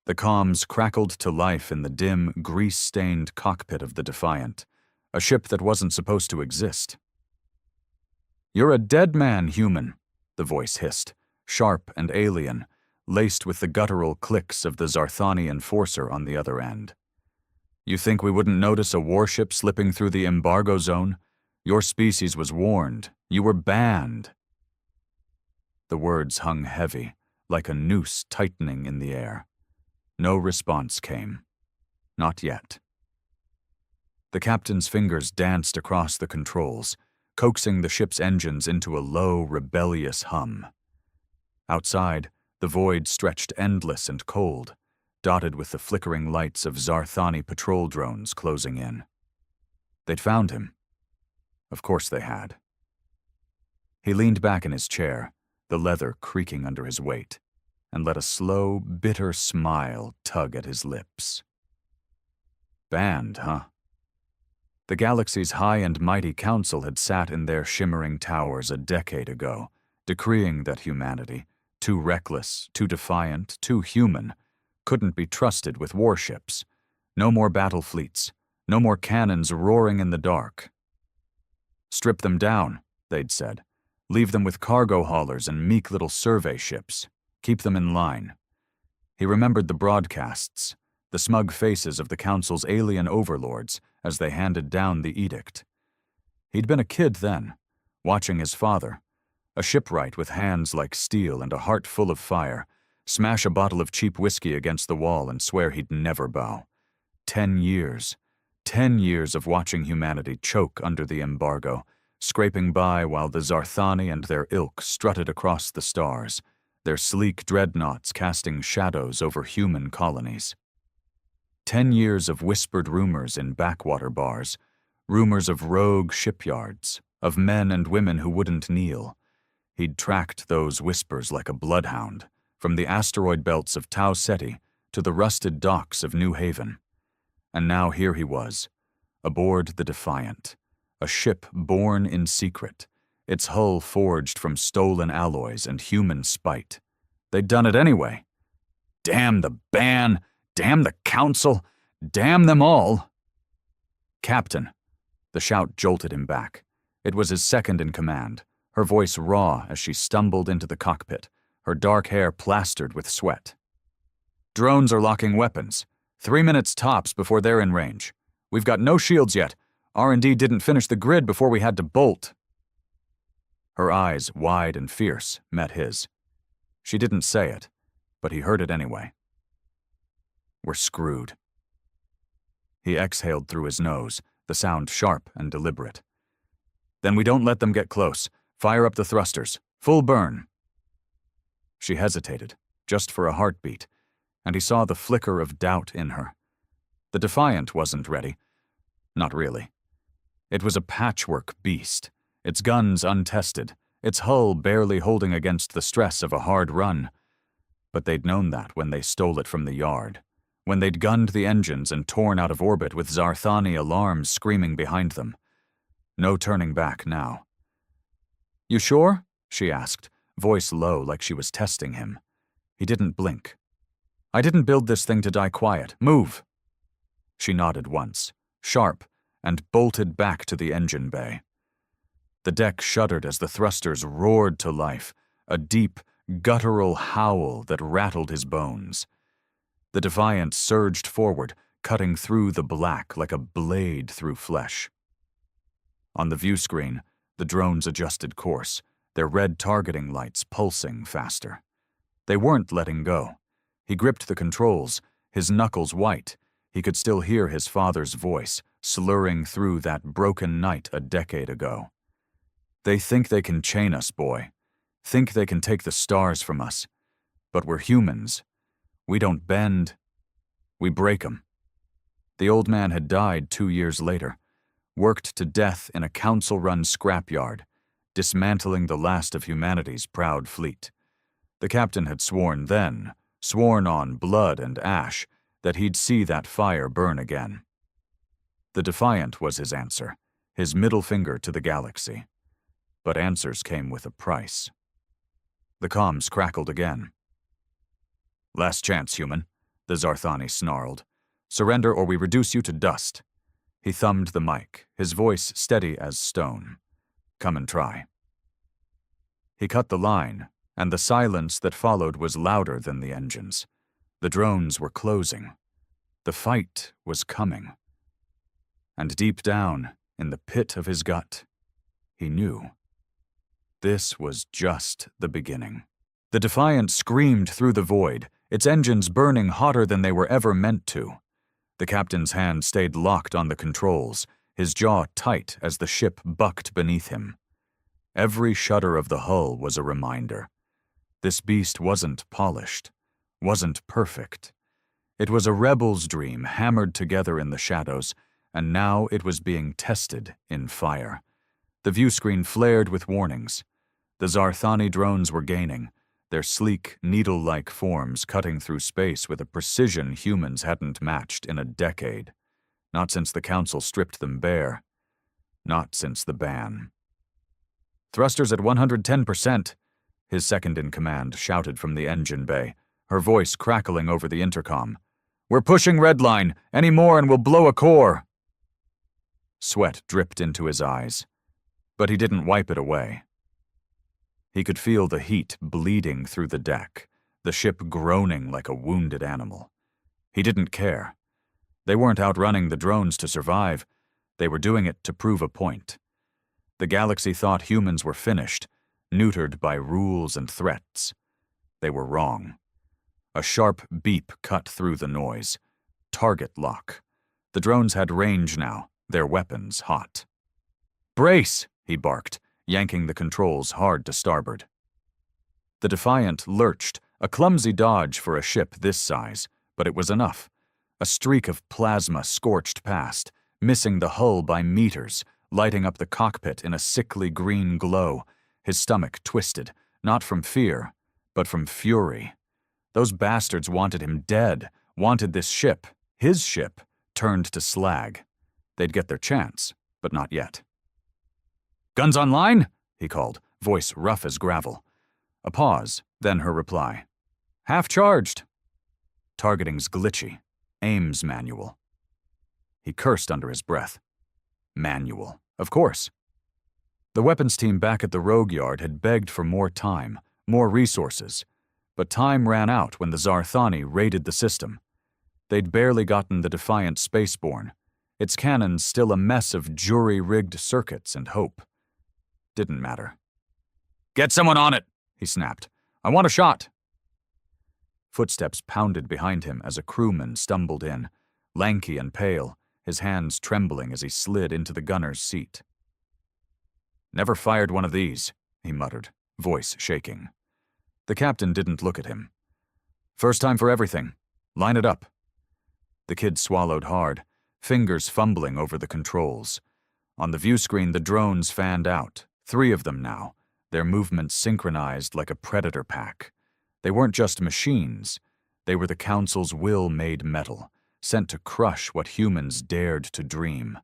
The comms crackled to life in the dim, grease-stained cockpit of the Defiant, a ship that wasn't supposed to exist. "You're a dead man, human," the voice hissed, sharp and alien, laced with the guttural clicks of the Zarthani enforcer on the other end. "You think we wouldn't notice a warship slipping through the embargo zone? Your species was warned. You were banned." The words hung heavy, like a noose tightening in the air. No response came. Not yet. The captain's fingers danced across the controls, coaxing the ship's engines into a low, rebellious hum. Outside, the void stretched endless and cold, dotted with the flickering lights of Zarthani patrol drones closing in. They'd found him. Of course they had. He leaned back in his chair, the leather creaking under his weight, and let a slow, bitter smile tug at his lips. Banned, huh? The galaxy's high and mighty council had sat in their shimmering towers a decade ago, decreeing that humanity, too reckless, too defiant, too human, couldn't be trusted with warships. No more battle fleets, no more cannons roaring in the dark. "Strip them down," they'd said. "Leave them with cargo haulers and meek little survey ships. Keep them in line." He remembered the broadcasts, the smug faces of the council's alien overlords as they handed down the edict. He'd been a kid then, watching his father, a shipwright with hands like steel and a heart full of fire, smash a bottle of cheap whiskey against the wall and swear he'd never bow. 10 years. 10 years of watching humanity choke under the embargo, scraping by while the Zarthani and their ilk strutted across the stars, their sleek dreadnoughts casting shadows over human colonies. 10 years of whispered rumors in backwater bars, rumors of rogue shipyards, of men and women who wouldn't kneel. He'd tracked those whispers like a bloodhound, from the asteroid belts of Tau Ceti to the rusted docks of New Haven. And now here he was, aboard the Defiant, a ship born in secret, its hull forged from stolen alloys and human spite. They'd done it anyway. Damn the ban! Damn the council! Damn them all! "Captain!" The shout jolted him back. It was his second in command, her voice raw as she stumbled into the cockpit, her dark hair plastered with sweat. "Drones are locking weapons. 3 minutes tops before they're in range. We've got no shields yet. R&D didn't finish the grid before we had to bolt." Her eyes, wide and fierce, met his. She didn't say it, but he heard it anyway. "We're screwed." He exhaled through his nose, the sound sharp and deliberate. "Then we don't let them get close. Fire up the thrusters. Full burn." She hesitated, just for a heartbeat, and he saw the flicker of doubt in her. The Defiant wasn't ready. Not really. It was a patchwork beast, its guns untested, its hull barely holding against the stress of a hard run. But they'd known that when they stole it from the yard, when they'd gunned the engines and torn out of orbit with Zarthani alarms screaming behind them. No turning back now. "You sure?" she asked, voice low like she was testing him. He didn't blink. "I didn't build this thing to die quiet. Move!" She nodded once, sharp, and bolted back to the engine bay. The deck shuddered as the thrusters roared to life, a deep, guttural howl that rattled his bones. The Defiant surged forward, cutting through the black like a blade through flesh. On the view screen, the drones adjusted course, their red targeting lights pulsing faster. They weren't letting go. He gripped the controls, his knuckles white. He could still hear his father's voice, slurring through that broken night a decade ago. "They think they can chain us, boy. Think they can take the stars from us. But we're humans. We don't bend. We break 'em." The old man had died 2 years later, worked to death in a council-run scrapyard, dismantling the last of humanity's proud fleet. The captain had sworn then, sworn on blood and ash, that he'd see that fire burn again. The Defiant was his answer, his middle finger to the galaxy. But answers came with a price. The comms crackled again. "Last chance, human. the Zarthani snarled. "Surrender or we reduce you to dust." He thumbed the mic, his voice steady as stone. "Come and try." He cut the line, and the silence that followed was louder than the engines. The drones were closing. The fight was coming. And deep down, in the pit of his gut, he knew. This was just the beginning. The Defiant screamed through the void, its engines burning hotter than they were ever meant to. The captain's hand stayed locked on the controls, his jaw tight as the ship bucked beneath him. Every shudder of the hull was a reminder. This beast wasn't polished, wasn't perfect. It was a rebel's dream hammered together in the shadows, and now it was being tested in fire. The viewscreen flared with warnings. The Zarthani drones were gaining, their sleek, needle-like forms cutting through space with a precision humans hadn't matched in a decade. Not since the Council stripped them bare. Not since the ban. "Thrusters at 110%, his second-in-command shouted from the engine bay, her voice crackling over the intercom. "We're pushing redline. Any more and we'll blow a core." Sweat dripped into his eyes, but he didn't wipe it away. He could feel the heat bleeding through the deck, the ship groaning like a wounded animal. He didn't care. They weren't outrunning the drones to survive. They were doing it to prove a point. The galaxy thought humans were finished, neutered by rules and threats. They were wrong. A sharp beep cut through the noise. Target lock. The drones had range now, their weapons hot. "Brace!" he barked, yanking the controls hard to starboard. The Defiant lurched, a clumsy dodge for a ship this size, but it was enough. A streak of plasma scorched past, missing the hull by meters, lighting up the cockpit in a sickly green glow. His stomach twisted, not from fear, but from fury. Those bastards wanted him dead, wanted this ship, his ship, turned to slag. They'd get their chance, but not yet. "Guns online?" he called, voice rough as gravel. A pause, then her reply. "Half charged." Targeting's glitchy. Aim's manual. He cursed under his breath. Manual, of course. The weapons team back at the Rogue Yard had begged for more time, more resources, but time ran out when the Zarthani raided the system. They'd barely gotten the Defiant spaceborne, its cannons still a mess of jury-rigged circuits and hope. Didn't matter. "Get someone on it," he snapped. "I want a shot." Footsteps pounded behind him as a crewman stumbled in, lanky and pale, his hands trembling as he slid into the gunner's seat. "Never fired one of these," he muttered, voice shaking. The captain didn't look at him. "First time for everything. Line it up." The kid swallowed hard, fingers fumbling over the controls. On the viewscreen, the drones fanned out, 3 of them now, their movements synchronized like a predator pack. They weren't just machines. They were the Council's will made metal, sent to crush what humans dared to dream.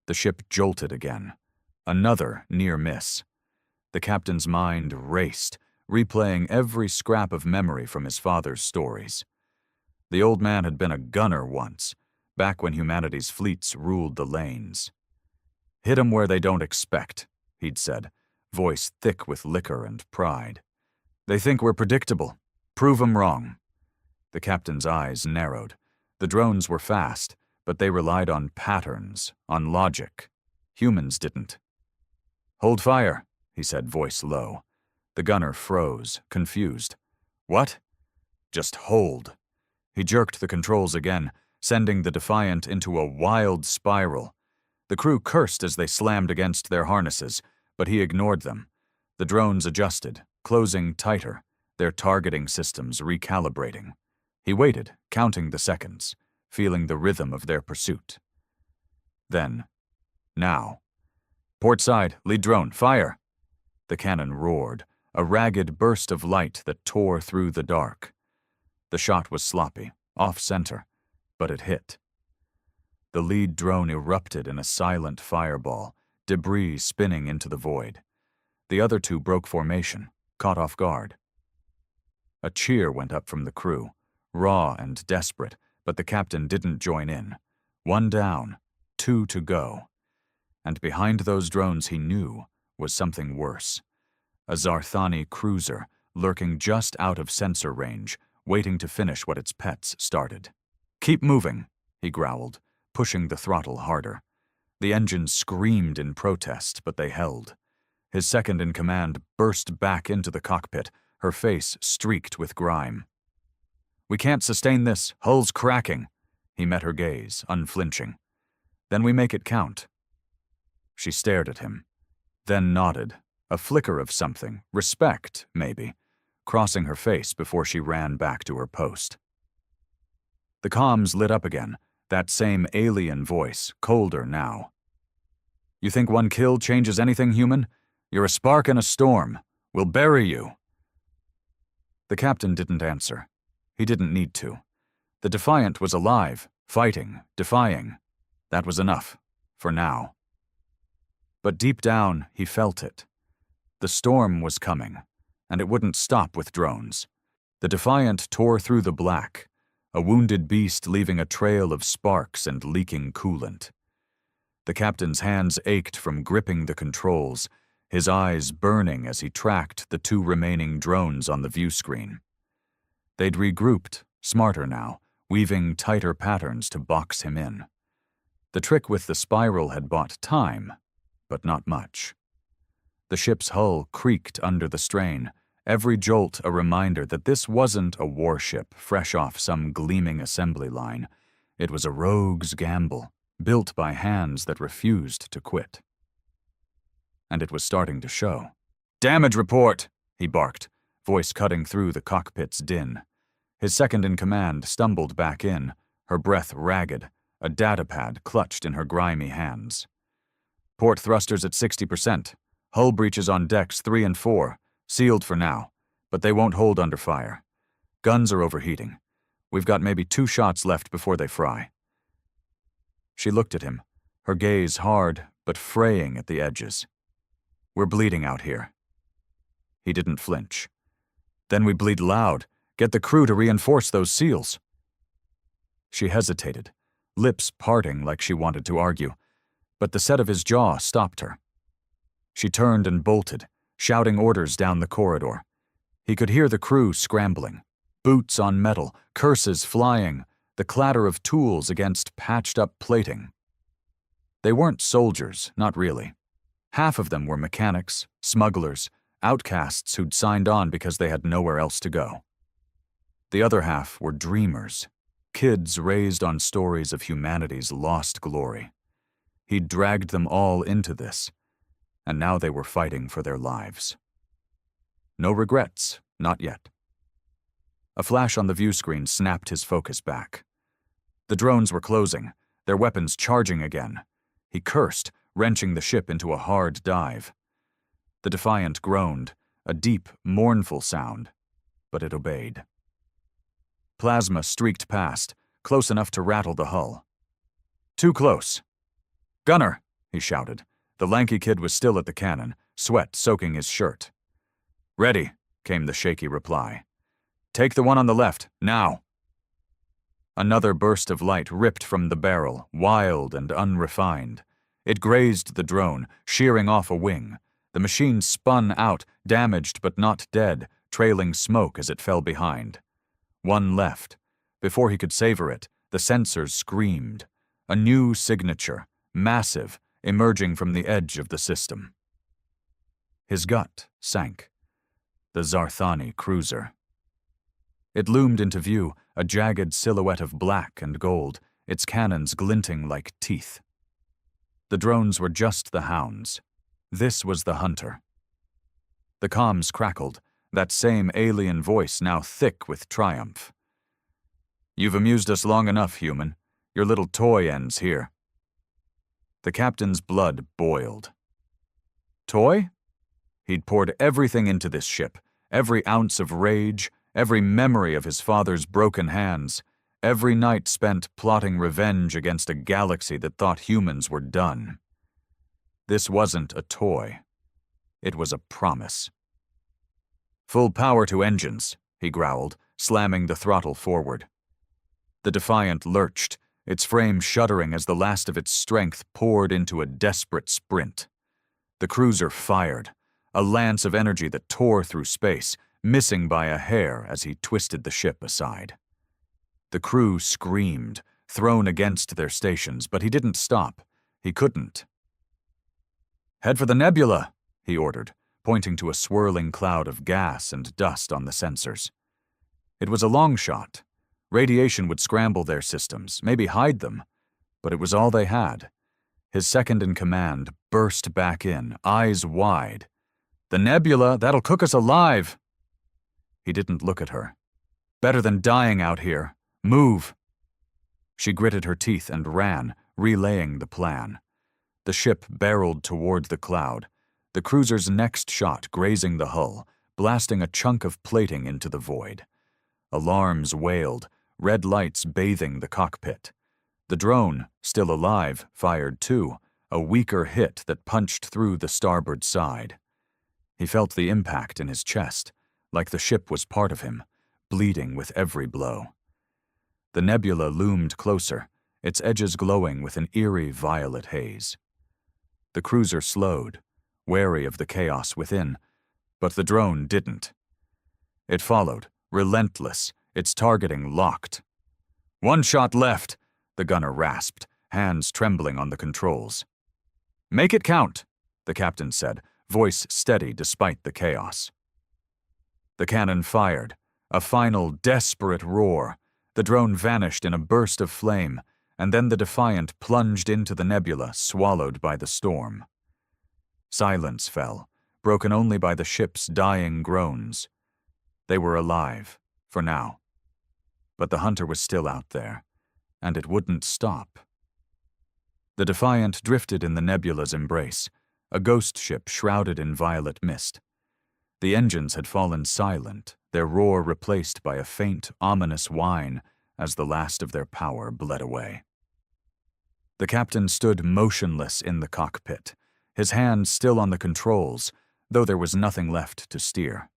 The ship jolted again. Another near miss. The captain's mind raced, replaying every scrap of memory from his father's stories. The old man had been a gunner once, back when humanity's fleets ruled the lanes. "Hit 'em where they don't expect," he'd said, voice thick with liquor and pride. "They think we're predictable. Prove 'em wrong." The captain's eyes narrowed. The drones were fast, but they relied on patterns, on logic. Humans didn't. "Hold fire," he said, voice low. The gunner froze, confused. "What?" "Just hold." He jerked the controls again, sending the Defiant into a wild spiral. The crew cursed as they slammed against their harnesses, but he ignored them. The drones adjusted, closing tighter, their targeting systems recalibrating. He waited, counting the seconds, feeling the rhythm of their pursuit. Then, now. "Port side, lead drone, fire!" The cannon roared, a ragged burst of light that tore through the dark. The shot was sloppy, off-center, but it hit. The lead drone erupted in a silent fireball, debris spinning into the void. The other 2 broke formation, caught off guard. A cheer went up from the crew, raw and desperate, but the captain didn't join in. 1 down, 2 to go. And behind those drones he knew was something worse. A Zarthani cruiser, lurking just out of sensor range, waiting to finish what its pets started. "Keep moving," he growled, pushing the throttle harder. The engines screamed in protest, but they held. His second-in-command burst back into the cockpit, her face streaked with grime. "We can't sustain this. Hull's cracking." He met her gaze, unflinching. "Then we make it count." She stared at him, then nodded, a flicker of something, respect, maybe, crossing her face before she ran back to her post. The comms lit up again, that same alien voice, colder now. "You think 1 kill changes anything, human? You're a spark in a storm. We'll bury you." The captain didn't answer. He didn't need to. The Defiant was alive, fighting, defying. That was enough, for now. But deep down, he felt it. The storm was coming, and it wouldn't stop with drones. The Defiant tore through the black, a wounded beast leaving a trail of sparks and leaking coolant. The captain's hands ached from gripping the controls, his eyes burning as he tracked the 2 remaining drones on the view screen. They'd regrouped, smarter now, weaving tighter patterns to box him in. The trick with the spiral had bought time, but not much. The ship's hull creaked under the strain, every jolt a reminder that this wasn't a warship fresh off some gleaming assembly line. It was a rogue's gamble, built by hands that refused to quit. And it was starting to show. "Damage report," he barked, voice cutting through the cockpit's din. His second-in-command stumbled back in, her breath ragged, a datapad clutched in her grimy hands. "Port thrusters at 60%. Hull breaches on decks 3 and 4. Sealed for now, but they won't hold under fire. Guns are overheating. We've got maybe 2 shots left before they fry." She looked at him, her gaze hard but fraying at the edges. "We're bleeding out here." He didn't flinch. "Then we bleed loud. Get the crew to reinforce those seals." She hesitated, lips parting like she wanted to argue, but the set of his jaw stopped her. She turned and bolted, shouting orders down the corridor. He could hear the crew scrambling, boots on metal, curses flying, the clatter of tools against patched-up plating. They weren't soldiers, not really. Half of them were mechanics, smugglers, outcasts who'd signed on because they had nowhere else to go. The other half were dreamers, kids raised on stories of humanity's lost glory. He'd dragged them all into this, and now they were fighting for their lives. No regrets, not yet. A flash on the view screen snapped his focus back. The drones were closing, their weapons charging again. He cursed, wrenching the ship into a hard dive. The Defiant groaned, a deep, mournful sound, but it obeyed. Plasma streaked past, close enough to rattle the hull. "Too close." "Gunner," he shouted. The lanky kid was still at the cannon, sweat soaking his shirt. "Ready," came the shaky reply. "Take the one on the left, now." Another burst of light ripped from the barrel, wild and unrefined. It grazed the drone, shearing off a wing. The machine spun out, damaged but not dead, trailing smoke as it fell behind. One left. Before he could savor it, the sensors screamed. A new signature, massive, emerging from the edge of the system. His gut sank. The Zarthani cruiser. It loomed into view, a jagged silhouette of black and gold, its cannons glinting like teeth. The drones were just the hounds. This was the hunter. The comms crackled, that same alien voice now thick with triumph. "You've amused us long enough, human. Your little toy ends here." The captain's blood boiled. Toy? He'd poured everything into this ship, every ounce of rage, every memory of his father's broken hands, every night spent plotting revenge against a galaxy that thought humans were done. This wasn't a toy. It was a promise. "Full power to engines," he growled, slamming the throttle forward. The Defiant lurched, its frame shuddering as the last of its strength poured into a desperate sprint. The cruiser fired, a lance of energy that tore through space, missing by a hair as he twisted the ship aside. The crew screamed, thrown against their stations, but he didn't stop. He couldn't. "Head for the nebula," he ordered, pointing to a swirling cloud of gas and dust on the sensors. It was a long shot. Radiation would scramble their systems, maybe hide them, but it was all they had. His second-in-command burst back in, eyes wide. "The nebula, that'll cook us alive!" He didn't look at her. "Better than dying out here. Move!" She gritted her teeth and ran, relaying the plan. The ship barreled toward the cloud, the cruiser's next shot grazing the hull, blasting a chunk of plating into the void. Alarms wailed, red lights bathing the cockpit. The drone, still alive, fired too, a weaker hit that punched through the starboard side. He felt the impact in his chest, like the ship was part of him, bleeding with every blow. The nebula loomed closer, its edges glowing with an eerie violet haze. The cruiser slowed, wary of the chaos within, but the drone didn't. It followed, relentless, its targeting locked. "One shot left," the gunner rasped, hands trembling on the controls. "Make it count," the captain said, voice steady despite the chaos. The cannon fired, a final desperate roar. The drone vanished in a burst of flame, and then the Defiant plunged into the nebula, swallowed by the storm. Silence fell, broken only by the ship's dying groans. They were alive, for now. But the hunter was still out there, and it wouldn't stop. The Defiant drifted in the nebula's embrace, a ghost ship shrouded in violet mist. The engines had fallen silent, their roar replaced by a faint, ominous whine as the last of their power bled away. The captain stood motionless in the cockpit, his hands still on the controls, though there was nothing left to steer.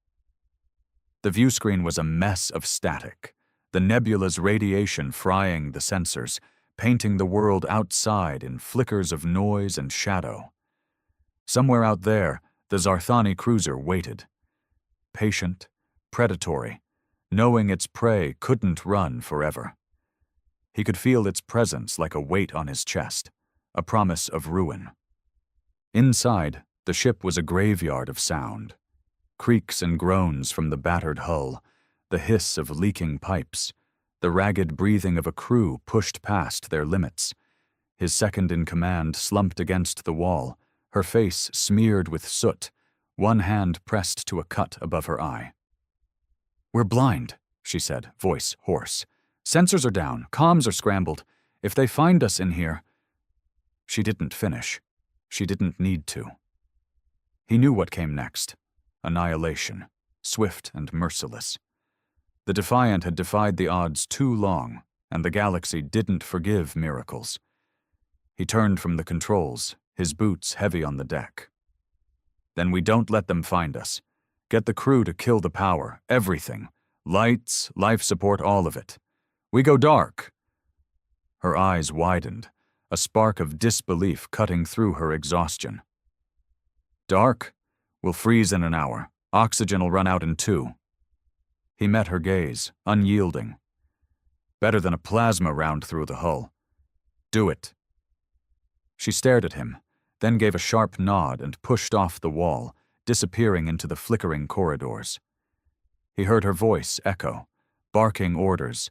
The viewscreen was a mess of static, the nebula's radiation frying the sensors, painting the world outside in flickers of noise and shadow. Somewhere out there, the Zarthani cruiser waited. Patient, predatory, knowing its prey couldn't run forever. He could feel its presence like a weight on his chest, a promise of ruin. Inside, the ship was a graveyard of sound. Creaks and groans from the battered hull, the hiss of leaking pipes, the ragged breathing of a crew pushed past their limits. His second-in-command slumped against the wall, her face smeared with soot, one hand pressed to a cut above her eye. "We're blind," she said, voice hoarse. "Sensors are down, comms are scrambled. If they find us in here—" She didn't finish. She didn't need to. He knew what came next. Annihilation, swift and merciless. The Defiant had defied the odds too long, and the galaxy didn't forgive miracles. He turned from the controls, his boots heavy on the deck. "Then we don't let them find us. Get the crew to kill the power, everything. Lights, life support, all of it. We go dark." Her eyes widened, a spark of disbelief cutting through her exhaustion. "Dark? We'll freeze in an hour. Oxygen will run out in 2. He met her gaze, unyielding. "Better than a plasma round through the hull. Do it." She stared at him, then gave a sharp nod and pushed off the wall, disappearing into the flickering corridors. He heard her voice echo, barking orders,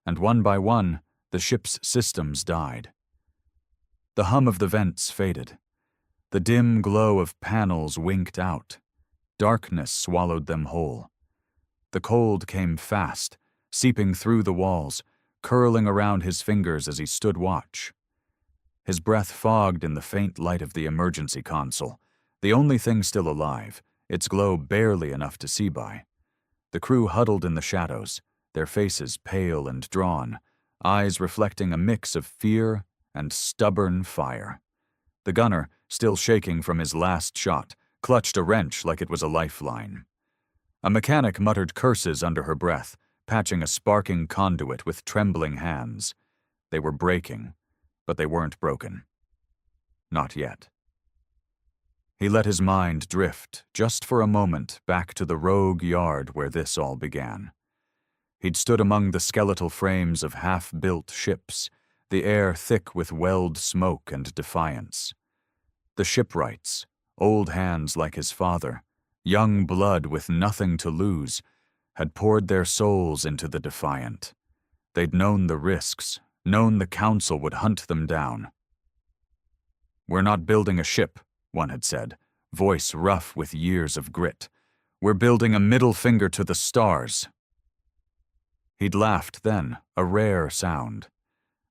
and one by one, the ship's systems died. The hum of the vents faded. The dim glow of panels winked out. Darkness swallowed them whole. The cold came fast, seeping through the walls, curling around his fingers as he stood watch. His breath fogged in the faint light of the emergency console, the only thing still alive, its glow barely enough to see by. The crew huddled in the shadows, their faces pale and drawn, eyes reflecting a mix of fear and stubborn fire. The gunner, still shaking from his last shot, clutched a wrench like it was a lifeline. A mechanic muttered curses under her breath, patching a sparking conduit with trembling hands. They were breaking, but they weren't broken. Not yet. He let his mind drift, just for a moment, back to the rogue yard where this all began. He'd stood among the skeletal frames of half-built ships, the air thick with welled smoke and defiance. The shipwrights, old hands like his father, young blood with nothing to lose, had poured their souls into the Defiant. They'd known the risks, known the Council would hunt them down. "We're not building a ship," one had said, voice rough with years of grit. "We're building a middle finger to the stars." He'd laughed then, a rare sound.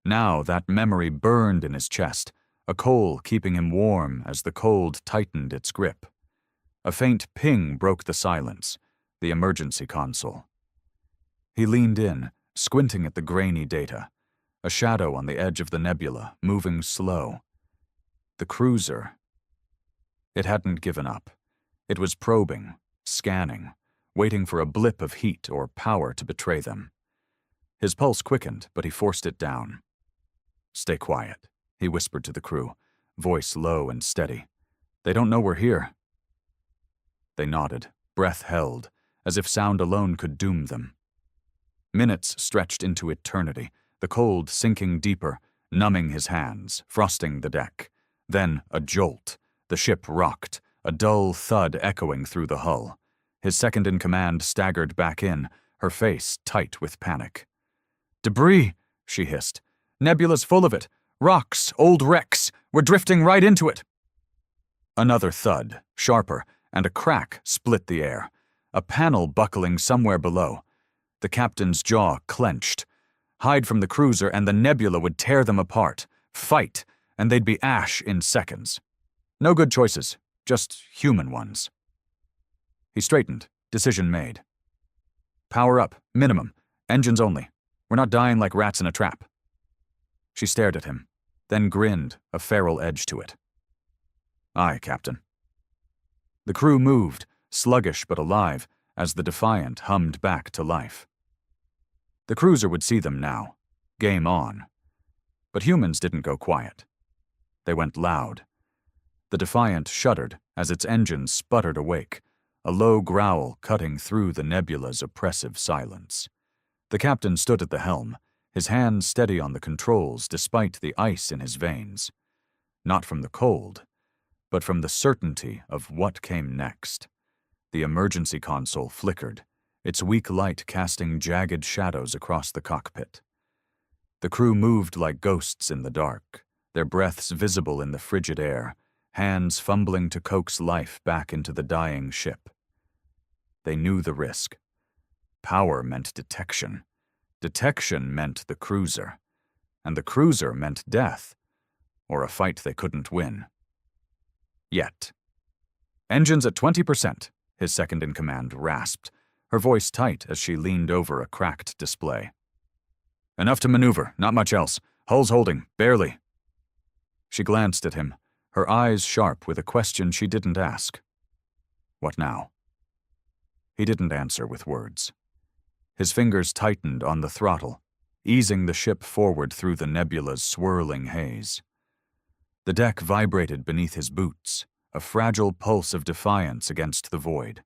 Now that memory burned in his chest, a coal keeping him warm as the cold tightened its grip. A faint ping broke the silence, the emergency console. He leaned in, squinting at the grainy data, a shadow on the edge of the nebula, moving slow. The cruiser. It hadn't given up. It was probing, scanning, waiting for a blip of heat or power to betray them. His pulse quickened, but he forced it down. "Stay quiet," he whispered to the crew, voice low and steady. "They don't know we're here." They nodded, breath held, as if sound alone could doom them. Minutes stretched into eternity, the cold sinking deeper, numbing his hands, frosting the deck. Then a jolt. The ship rocked, a dull thud echoing through the hull. His second-in-command staggered back in, her face tight with panic. "Debris," she hissed. "Nebula's full of it. Rocks, old wrecks. We're drifting right into it." Another thud, sharper, and a crack split the air. A panel buckling somewhere below. The captain's jaw clenched. Hide from the cruiser and the nebula would tear them apart. Fight, and they'd be ash in seconds. No good choices, just human ones. He straightened, decision made. "Power up, minimum, engines only. We're not dying like rats in a trap." She stared at him, then grinned, a feral edge to it. "Aye, Captain." The crew moved, sluggish but alive, as the Defiant hummed back to life. The cruiser would see them now. Game on. But humans didn't go quiet. They went loud. The Defiant shuddered as its engines sputtered awake, a low growl cutting through the nebula's oppressive silence. The captain stood at the helm, his hands steady on the controls despite the ice in his veins. Not from the cold, but from the certainty of what came next. The emergency console flickered, its weak light casting jagged shadows across the cockpit. The crew moved like ghosts in the dark, their breaths visible in the frigid air, hands fumbling to coax life back into the dying ship. They knew the risk. Power meant detection. Detection meant the cruiser. And the cruiser meant death, or a fight they couldn't win. Yet. "Engines at 20%, his second-in-command rasped, her voice tight as she leaned over a cracked display. "Enough to maneuver, not much else. Hull's holding, barely." She glanced at him, her eyes sharp with a question she didn't ask. "What now?" He didn't answer with words. His fingers tightened on the throttle, easing the ship forward through the nebula's swirling haze. The deck vibrated beneath his boots, a fragile pulse of defiance against the void.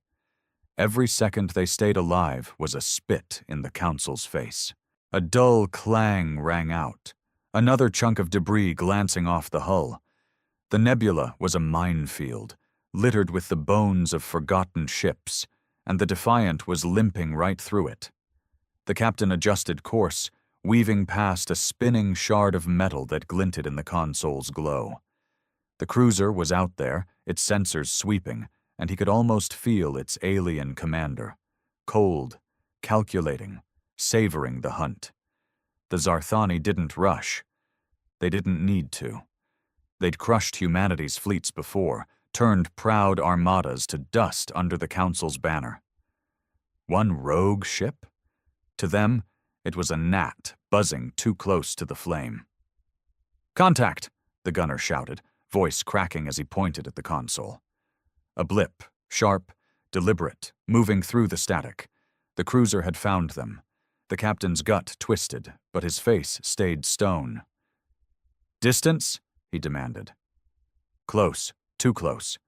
Every second they stayed alive was a spit in the Council's face. A dull clang rang out, another chunk of debris glancing off the hull. The nebula was a minefield, littered with the bones of forgotten ships, and the Defiant was limping right through it. The captain adjusted course, weaving past a spinning shard of metal that glinted in the console's glow. The cruiser was out there, its sensors sweeping, and he could almost feel its alien commander. Cold, calculating, savoring the hunt. The Zarthani didn't rush. They didn't need to. They'd crushed humanity's fleets before, turned proud armadas to dust under the Council's banner. One rogue ship? To them, it was a gnat buzzing too close to the flame. "Contact!" the gunner shouted, voice cracking as he pointed at the console. A blip, sharp, deliberate, moving through the static. The cruiser had found them. The captain's gut twisted, but his face stayed stone. "Distance?" he demanded. "Close, too close,"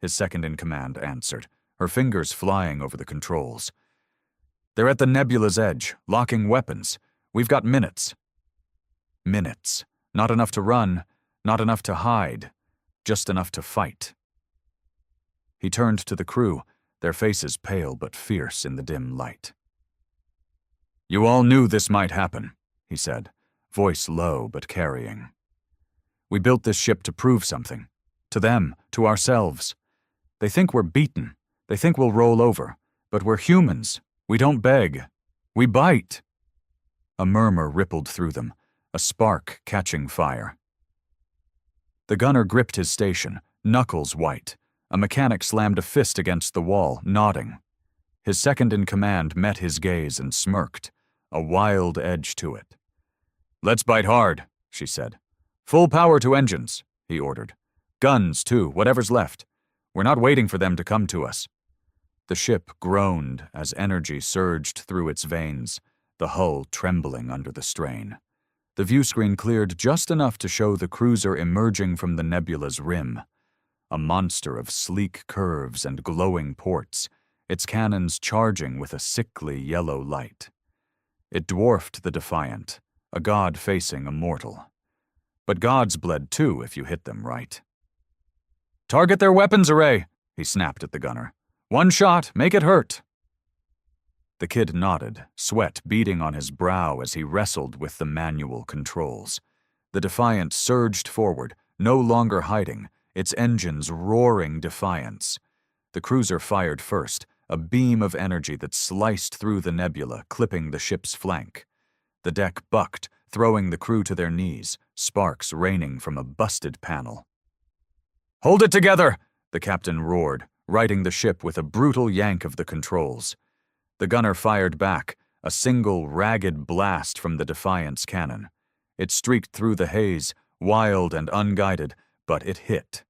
his second-in-command answered, her fingers flying over the controls. "They're at the nebula's edge, locking weapons. We've got minutes." Minutes. Not enough to run, not enough to hide, just enough to fight. He turned to the crew, their faces pale but fierce in the dim light. "You all knew this might happen," he said, voice low but carrying. "We built this ship to prove something. To them, to ourselves. They think we're beaten. They think we'll roll over. But we're humans. We don't beg. We bite." A murmur rippled through them, a spark catching fire. The gunner gripped his station, knuckles white. A mechanic slammed a fist against the wall, nodding. His second-in-command met his gaze and smirked, a wild edge to it. "Let's bite hard," she said. "Full power to engines," he ordered. "Guns, too, whatever's left. We're not waiting for them to come to us." The ship groaned as energy surged through its veins, the hull trembling under the strain. The viewscreen cleared just enough to show the cruiser emerging from the nebula's rim, a monster of sleek curves and glowing ports, its cannons charging with a sickly yellow light. It dwarfed the Defiant, a god facing a mortal. But gods bled too if you hit them right. "Target their weapons array," he snapped at the gunner. "One shot, make it hurt." The kid nodded, sweat beading on his brow as he wrestled with the manual controls. The Defiant surged forward, no longer hiding, its engines roaring defiance. The cruiser fired first, a beam of energy that sliced through the nebula, clipping the ship's flank. The deck bucked, throwing the crew to their knees, sparks raining from a busted panel. "Hold it together!" the captain roared, righting the ship with a brutal yank of the controls. The gunner fired back, a single ragged blast from the Defiant's cannon. It streaked through the haze, wild and unguided, but it hit.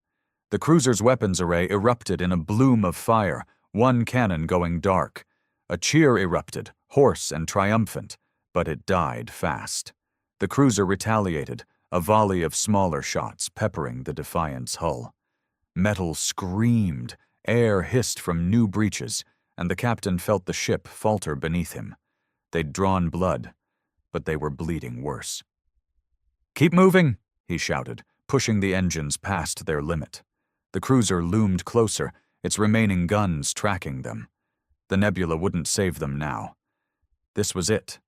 The cruiser's weapons array erupted in a bloom of fire, one cannon going dark. A cheer erupted, hoarse and triumphant, but it died fast. The cruiser retaliated, a volley of smaller shots peppering the Defiant's hull. Metal screamed, air hissed from new breaches, and the captain felt the ship falter beneath him. They'd drawn blood, but they were bleeding worse. "Keep moving," he shouted, pushing the engines past their limit. The cruiser loomed closer, its remaining guns tracking them. The nebula wouldn't save them now. This was it,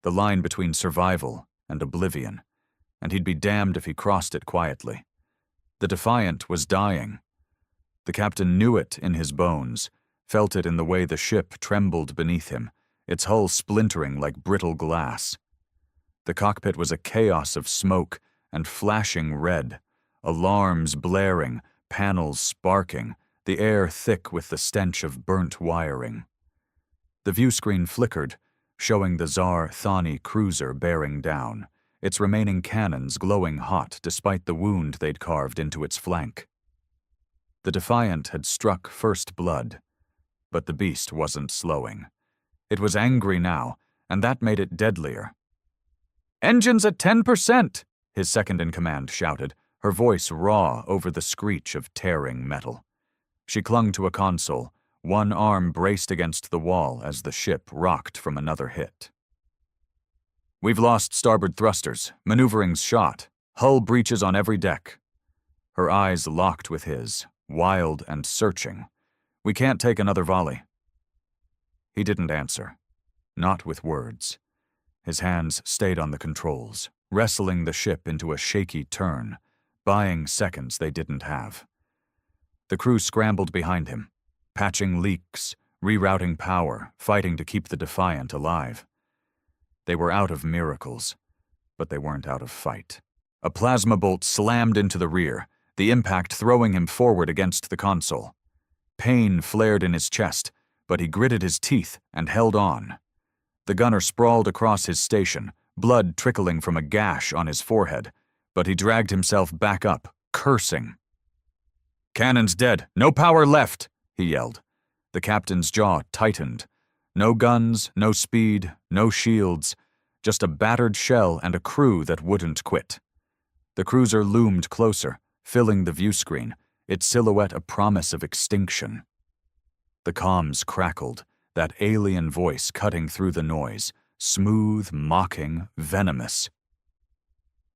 the line between survival and oblivion, and he'd be damned if he crossed it quietly. The Defiant was dying. The captain knew it in his bones, felt it in the way the ship trembled beneath him, its hull splintering like brittle glass. The cockpit was a chaos of smoke and flashing red, alarms blaring, panels sparking, the air thick with the stench of burnt wiring. The viewscreen flickered, showing the Tsar Thani cruiser bearing down, its remaining cannons glowing hot despite the wound they'd carved into its flank. The Defiant had struck first blood, but the beast wasn't slowing. It was angry now, and that made it deadlier. "Engines at 10%, his second-in-command shouted, her voice raw over the screech of tearing metal. She clung to a console, one arm braced against the wall as the ship rocked from another hit. "We've lost starboard thrusters, maneuvering's shot, hull breaches on every deck." Her eyes locked with his, wild and searching. "We can't take another volley." He didn't answer, not with words. His hands stayed on the controls, wrestling the ship into a shaky turn, buying seconds they didn't have. The crew scrambled behind him, patching leaks, rerouting power, fighting to keep the Defiant alive. They were out of miracles, but they weren't out of fight. A plasma bolt slammed into the rear, the impact throwing him forward against the console. Pain flared in his chest, but he gritted his teeth and held on. The gunner sprawled across his station, blood trickling from a gash on his forehead, but he dragged himself back up, cursing. "Cannon's dead, no power left," he yelled. The captain's jaw tightened. No guns, no speed, no shields, just a battered shell and a crew that wouldn't quit. The cruiser loomed closer, filling the viewscreen, its silhouette a promise of extinction. The comms crackled, that alien voice cutting through the noise, smooth, mocking, venomous.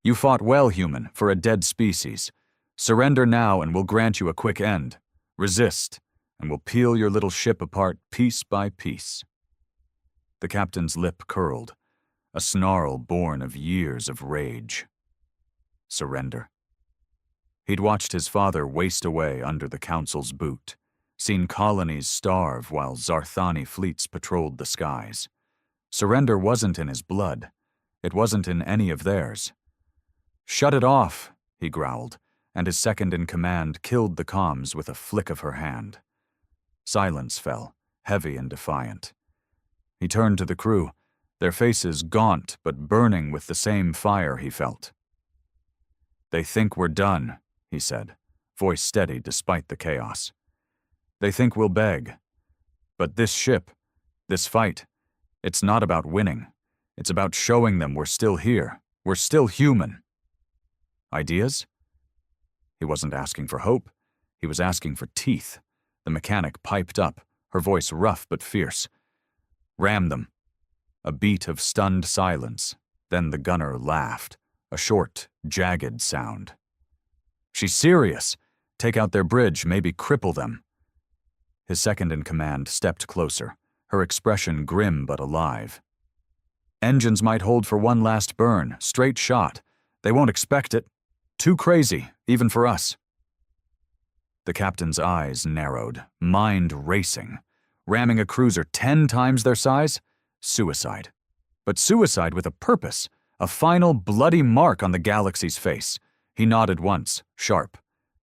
You fought well, human, for a dead species. Surrender now and we'll grant you a quick end. Resist, and we'll peel your little ship apart piece by piece. The captain's lip curled, a snarl born of years of rage. Surrender. He'd watched his father waste away under the council's boot, seen colonies starve while Zarthani fleets patrolled the skies. Surrender wasn't in his blood. It wasn't in any of theirs. "Shut it off," he growled, and his second-in-command killed the comms with a flick of her hand. Silence fell, heavy and defiant. He turned to the crew, their faces gaunt but burning with the same fire he felt. "They think we're done," he said, voice steady despite the chaos. "They think we'll beg. But this ship, this fight, it's not about winning. It's about showing them we're still here. We're still human." Ideas? He wasn't asking for hope. He was asking for teeth. The mechanic piped up, her voice rough but fierce. "Ram them." A beat of stunned silence. Then the gunner laughed, a short, jagged sound. "She's serious. Take out their bridge, maybe cripple them." His second-in-command stepped closer, her expression grim but alive. "Engines might hold for one last burn, straight shot. They won't expect it. Too crazy, even for us." The captain's eyes narrowed, mind racing. Ramming a cruiser 10 times their size? Suicide. But suicide with a purpose, a final bloody mark on the galaxy's face. He nodded once, sharp.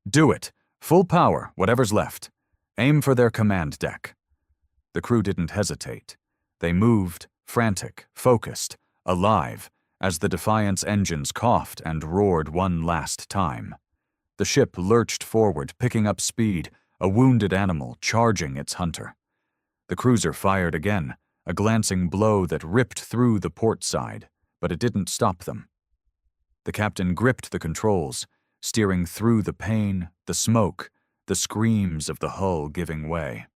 "Do it. Full power, whatever's left. Aim for their command deck." The crew didn't hesitate. They moved, frantic, focused, alive, as the Defiant's engines coughed and roared one last time. The ship lurched forward, picking up speed, a wounded animal charging its hunter. The cruiser fired again, a glancing blow that ripped through the port side, but it didn't stop them. The captain gripped the controls, steering through the pain, the smoke, the screams of the hull giving way.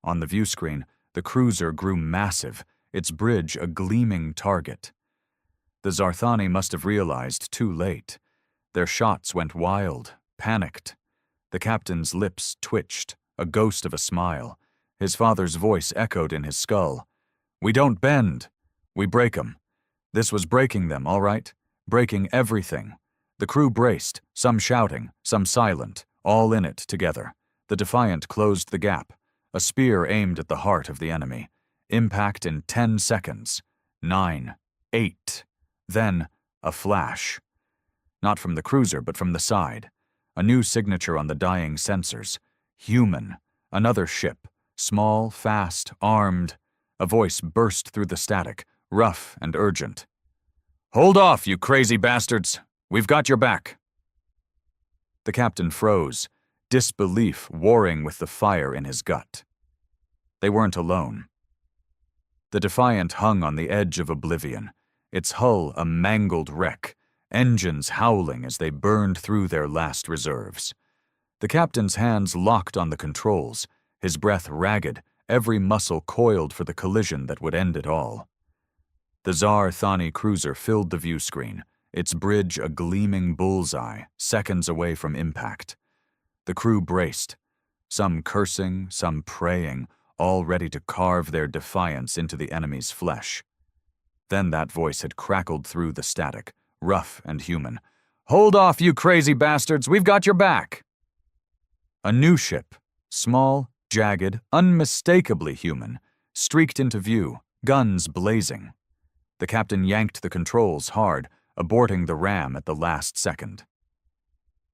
On the viewscreen, the cruiser grew massive, its bridge a gleaming target. The Zarthani must have realized too late. Their shots went wild, panicked. The captain's lips twitched, a ghost of a smile. His father's voice echoed in his skull. "We don't bend. We break 'em. This was breaking them, all right? Breaking everything." The crew braced, some shouting, some silent, all in it together. The Defiant closed the gap. A spear aimed at the heart of the enemy. Impact in 10 seconds. 9, 8. Then, a flash. Not from the cruiser, but from the side. A new signature on the dying sensors. Human. Another ship. Small, fast, armed. A voice burst through the static, rough and urgent. "Hold off, you crazy bastards! We've got your back!" The captain froze, disbelief warring with the fire in his gut. They weren't alone. The Defiant hung on the edge of oblivion, its hull a mangled wreck, engines howling as they burned through their last reserves. The captain's hands locked on the controls, his breath ragged, every muscle coiled for the collision that would end it all. The Zarthani cruiser filled the viewscreen, its bridge a gleaming bullseye, seconds away from impact. The crew braced, some cursing, some praying, all ready to carve their defiance into the enemy's flesh. Then that voice had crackled through the static, rough and human. "Hold off, you crazy bastards! We've got your back!" A new ship, small, jagged, unmistakably human, streaked into view, guns blazing. The captain yanked the controls hard, aborting the ram at the last second.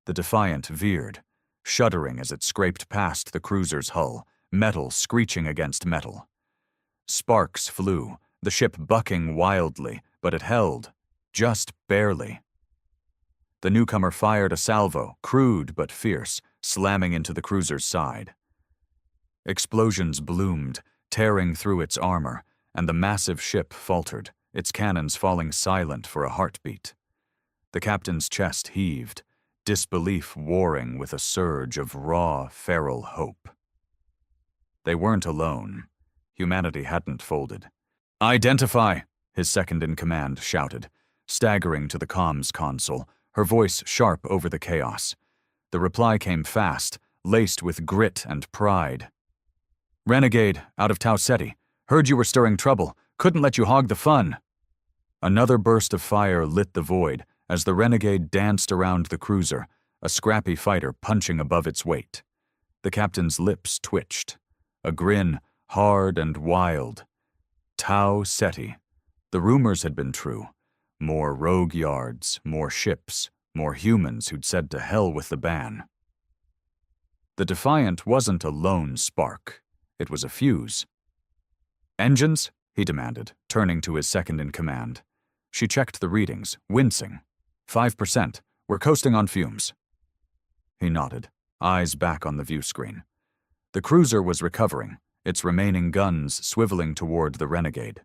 The Defiant veered, shuddering as it scraped past the cruiser's hull, metal screeching against metal. Sparks flew, the ship bucking wildly, but it held, just barely. The newcomer fired a salvo, crude but fierce, slamming into the cruiser's side. Explosions bloomed, tearing through its armor, and the massive ship faltered, its cannons falling silent for a heartbeat. The captain's chest heaved, disbelief warring with a surge of raw, feral hope. They weren't alone. Humanity hadn't folded. "Identify!" his second-in-command shouted, staggering to the comms console, her voice sharp over the chaos. The reply came fast, laced with grit and pride. "Renegade, out of Tau Ceti. Heard you were stirring trouble. Couldn't let you hog the fun." Another burst of fire lit the void as the Renegade danced around the cruiser, a scrappy fighter punching above its weight. The captain's lips twitched, a grin hard and wild. Tau Ceti. The rumors had been true. More rogue yards, more ships, more humans who'd said to hell with the ban. The Defiant wasn't a lone spark. It was a fuse. "Engines?" he demanded, turning to his second-in-command. She checked the readings, wincing. 5%. We're coasting on fumes." He nodded, eyes back on the view screen. The cruiser was recovering, its remaining guns swiveling toward the Renegade.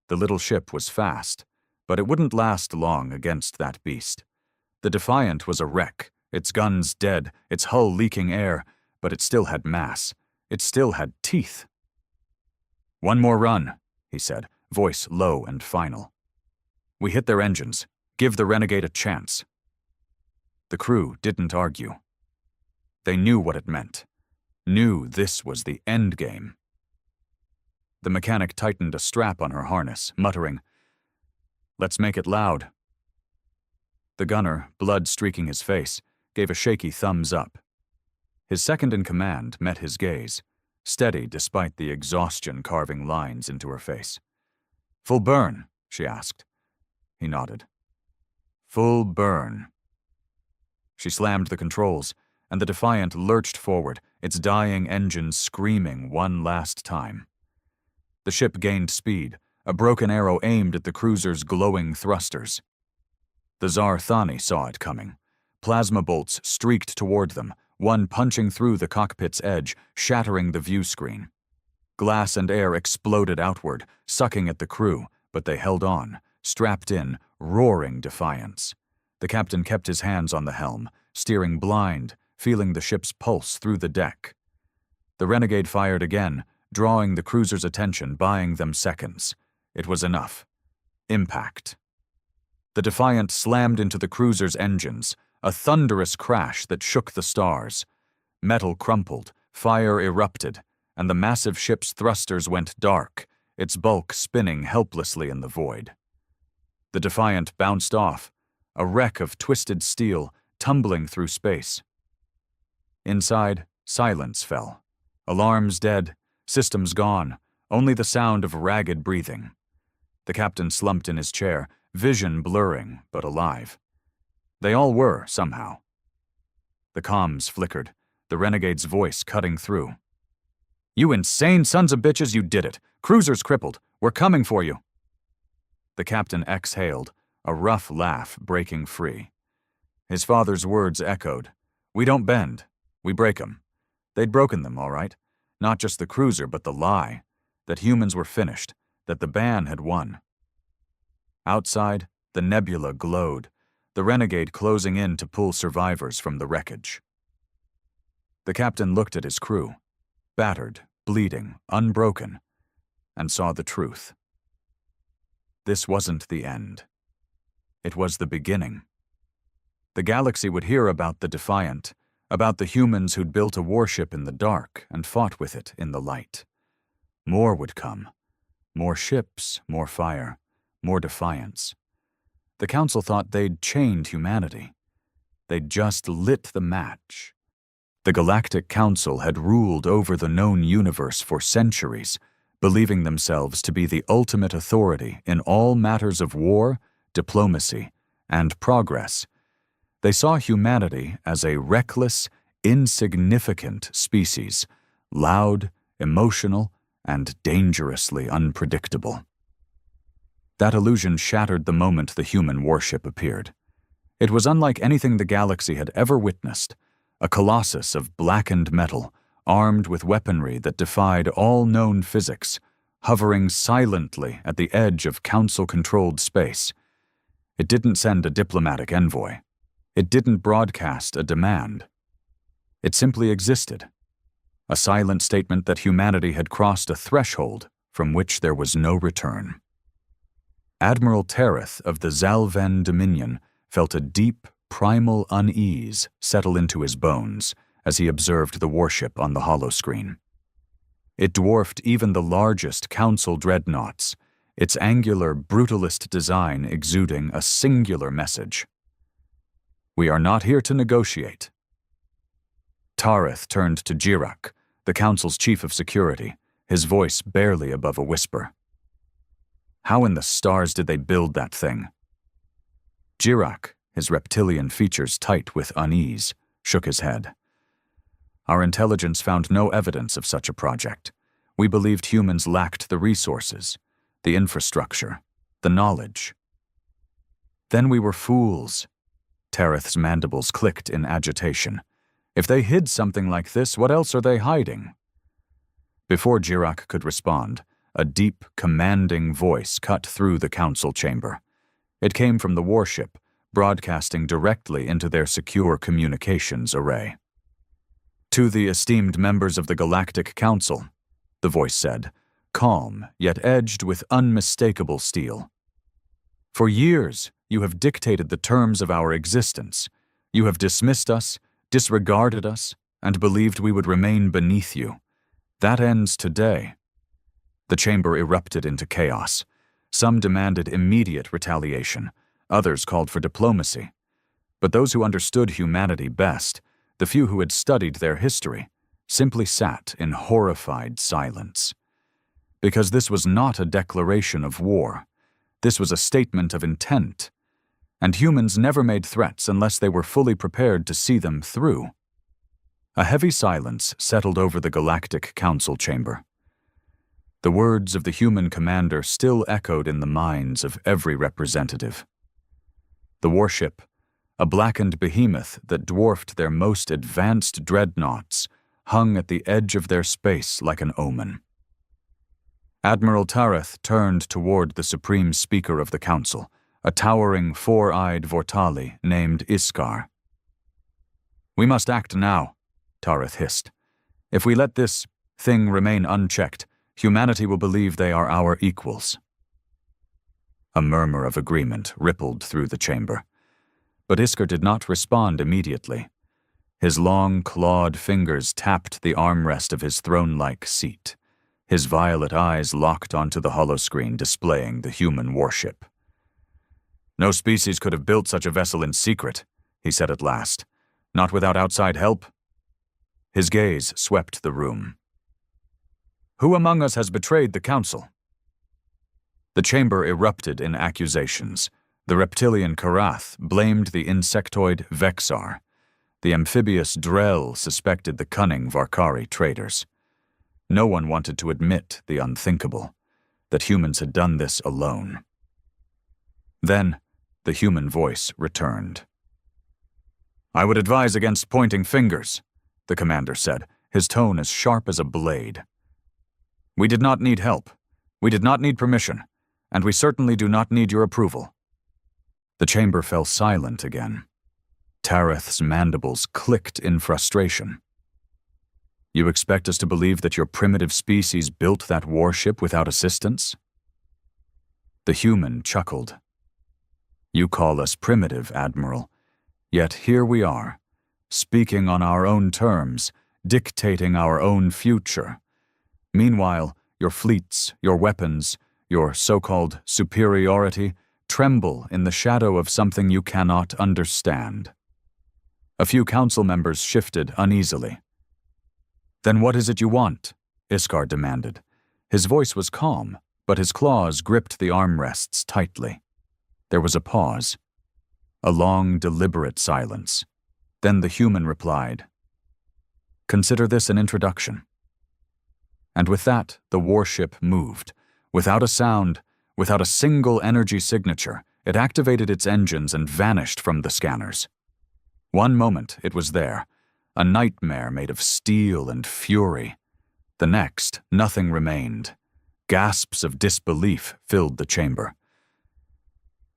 The little ship was fast, but it wouldn't last long against that beast. The Defiant was a wreck, its guns dead, its hull leaking air, but it still had mass. It still had teeth. "One more run," he said, voice low and final. "We hit their engines. Give the Renegade a chance." The crew didn't argue. They knew what it meant. Knew this was the end game. The mechanic tightened a strap on her harness, muttering, "Let's make it loud." The gunner, blood streaking his face, gave a shaky thumbs up. His second-in-command met his gaze, steady despite the exhaustion carving lines into her face. "Full burn?" she asked. He nodded. "Full burn." She slammed the controls, and the Defiant lurched forward, its dying engines screaming one last time. The ship gained speed, a broken arrow aimed at the cruiser's glowing thrusters. The Tsar Thani saw it coming. Plasma bolts streaked toward them, one punching through the cockpit's edge, shattering the view screen. Glass and air exploded outward, sucking at the crew, but they held on, strapped in, roaring defiance. The captain kept his hands on the helm, steering blind, feeling the ship's pulse through the deck. The Renegade fired again, drawing the cruiser's attention, buying them seconds. It was enough. Impact. The Defiant slammed into the cruiser's engines, a thunderous crash that shook the stars. Metal crumpled, fire erupted, and the massive ship's thrusters went dark, its bulk spinning helplessly in the void. The Defiant bounced off, a wreck of twisted steel tumbling through space. Inside, silence fell. Alarms dead, systems gone, only the sound of ragged breathing. The captain slumped in his chair, vision blurring but alive. They all were, somehow. The comms flickered, the Renegade's voice cutting through. "You insane sons of bitches, you did it! Cruiser's crippled! We're coming for you!" The captain exhaled, a rough laugh breaking free. His father's words echoed. "We don't bend. We break 'em." They'd broken them, all right. Not just the cruiser, but the lie. That humans were finished. That the ban had won. Outside, the nebula glowed, the Renegade closing in to pull survivors from the wreckage. The captain looked at his crew, battered, bleeding, unbroken, and saw the truth. This wasn't the end. It was the beginning. The galaxy would hear about the Defiant, about the humans who'd built a warship in the dark and fought with it in the light. More would come. More ships, more fire, more defiance. The Council thought they'd chained humanity. They'd just lit the match. The Galactic Council had ruled over the known universe for centuries, believing themselves to be the ultimate authority in all matters of war, diplomacy, and progress. They saw humanity as a reckless, insignificant species, loud, emotional, and dangerously unpredictable. That illusion shattered the moment the human warship appeared. It was unlike anything the galaxy had ever witnessed, a colossus of blackened metal, armed with weaponry that defied all known physics, hovering silently at the edge of council-controlled space. It didn't send a diplomatic envoy. It didn't broadcast a demand. It simply existed, a silent statement that humanity had crossed a threshold from which there was no return. Admiral Tereth of the Zalven Dominion felt a deep, primal unease settle into his bones as he observed the warship on the holoscreen. It dwarfed even the largest council dreadnoughts, its angular, brutalist design exuding a singular message. "We are not here to negotiate." Tareth turned to Jirak, the council's chief of security, his voice barely above a whisper. "How in the stars did they build that thing?" Jirak, his reptilian features tight with unease, shook his head. "Our intelligence found no evidence of such a project. We believed humans lacked the resources, the infrastructure, the knowledge." "Then we were fools." Tereth's mandibles clicked in agitation. "If they hid something like this, what else are they hiding?" Before Jirak could respond, a deep, commanding voice cut through the council chamber. It came from the warship, broadcasting directly into their secure communications array. "To the esteemed members of the Galactic Council," the voice said, calm yet edged with unmistakable steel. "For years, you have dictated the terms of our existence. You have dismissed us, disregarded us, and believed we would remain beneath you. That ends today." The chamber erupted into chaos. Some demanded immediate retaliation. Others called for diplomacy. But those who understood humanity best, the few who had studied their history, simply sat in horrified silence. Because this was not a declaration of war. This was a statement of intent. And humans never made threats unless they were fully prepared to see them through. A heavy silence settled over the Galactic Council chamber. The words of the human commander still echoed in the minds of every representative. The warship, a blackened behemoth that dwarfed their most advanced dreadnoughts, hung at the edge of their space like an omen. Admiral Tareth turned toward the supreme speaker of the council, a towering, four-eyed Vortali named Iskar. "We must act now," Tareth hissed. "If we let this thing remain unchecked, humanity will believe they are our equals." A murmur of agreement rippled through the chamber. But Iskar did not respond immediately. His long, clawed fingers tapped the armrest of his throne-like seat. His violet eyes locked onto the holoscreen displaying the human warship. "No species could have built such a vessel in secret," he said at last. "Not without outside help." His gaze swept the room. "Who among us has betrayed the council?" The chamber erupted in accusations. The reptilian Karath blamed the insectoid Vexar. The amphibious Drell suspected the cunning Varkari traders. No one wanted to admit the unthinkable, that humans had done this alone. Then, the human voice returned. "I would advise against pointing fingers," the commander said, his tone as sharp as a blade. "We did not need help. We did not need permission. And we certainly do not need your approval." The chamber fell silent again. Tareth's mandibles clicked in frustration. "You expect us to believe that your primitive species built that warship without assistance?" The human chuckled. "You call us primitive, Admiral. Yet here we are, speaking on our own terms, dictating our own future. Meanwhile, your fleets, your weapons, your so-called superiority tremble in the shadow of something you cannot understand." A few council members shifted uneasily. "Then what is it you want?" Iskar demanded. His voice was calm, but his claws gripped the armrests tightly. There was a pause. A long, deliberate silence. Then the human replied, "Consider this an introduction." And with that, the warship moved. Without a sound, without a single energy signature, it activated its engines and vanished from the scanners. One moment, it was there, a nightmare made of steel and fury. The next, nothing remained. Gasps of disbelief filled the chamber.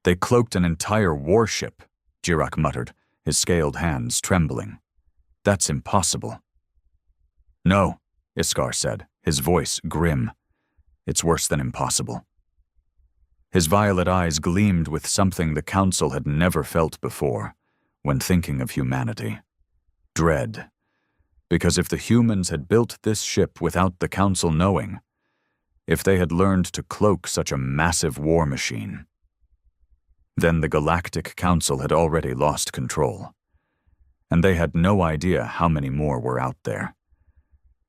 "They cloaked an entire warship," Jirak muttered, his scaled hands trembling. "That's impossible." "No," Iskar said, his voice grim. "It's worse than impossible." His violet eyes gleamed with something the Council had never felt before when thinking of humanity. Dread. Because if the humans had built this ship without the Council knowing, if they had learned to cloak such a massive war machine, then the Galactic Council had already lost control. And they had no idea how many more were out there.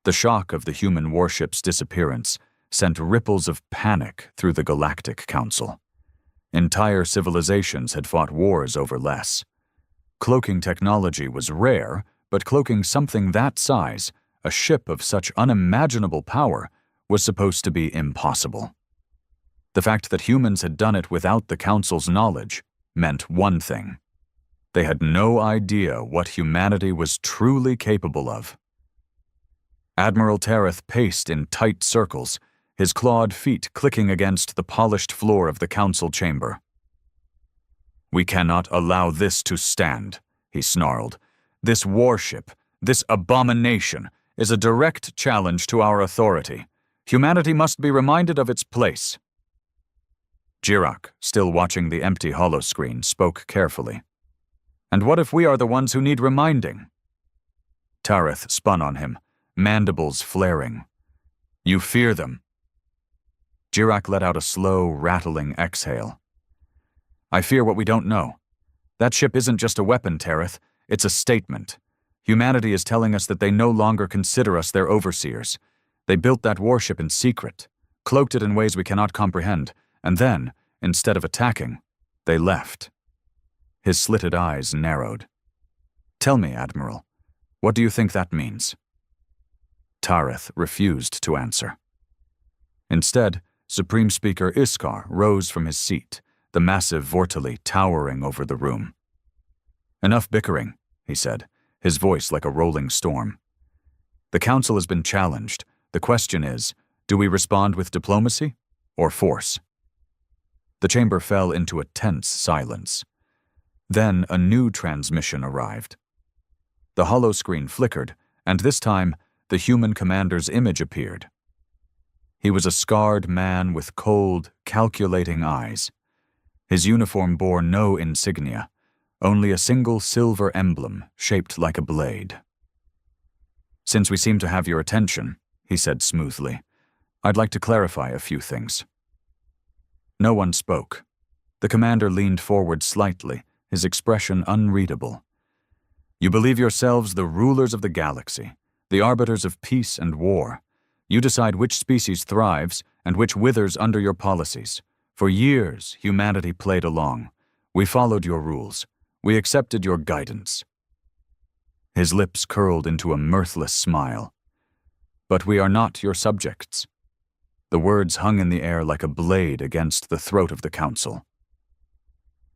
The shock of the human warship's disappearance sent ripples of panic through the Galactic Council. Entire civilizations had fought wars over less. Cloaking technology was rare, but cloaking something that size, a ship of such unimaginable power, was supposed to be impossible. The fact that humans had done it without the Council's knowledge meant one thing. They had no idea what humanity was truly capable of. Admiral Tareth paced in tight circles, his clawed feet clicking against the polished floor of the Council chamber. "We cannot allow this to stand," he snarled. "This warship, this abomination, is a direct challenge to our authority. Humanity must be reminded of its place." Jirak, still watching the empty holoscreen, spoke carefully. "And what if we are the ones who need reminding?" Tareth spun on him, mandibles flaring. "You fear them." Jirak let out a slow, rattling exhale. "I fear what we don't know. That ship isn't just a weapon, Tareth. It's a statement. Humanity is telling us that they no longer consider us their overseers. They built that warship in secret, cloaked it in ways we cannot comprehend, and then, instead of attacking, they left." His slitted eyes narrowed. "Tell me, Admiral, what do you think that means?" Tareth refused to answer. Instead, Supreme Speaker Iskar rose from his seat, the massive Vortali towering over the room. "Enough bickering," he said, his voice like a rolling storm. "The Council has been challenged. The question is, do we respond with diplomacy or force?" The chamber fell into a tense silence. Then a new transmission arrived. The holoscreen flickered, and this time the human commander's image appeared. He was a scarred man with cold, calculating eyes. His uniform bore no insignia, only a single silver emblem shaped like a blade. "Since we seem to have your attention," he said smoothly, "I'd like to clarify a few things." No one spoke. The commander leaned forward slightly, his expression unreadable. "You believe yourselves the rulers of the galaxy, the arbiters of peace and war. You decide which species thrives and which withers under your policies. For years, humanity played along. We followed your rules. We accepted your guidance." His lips curled into a mirthless smile. "But we are not your subjects." The words hung in the air like a blade against the throat of the Council.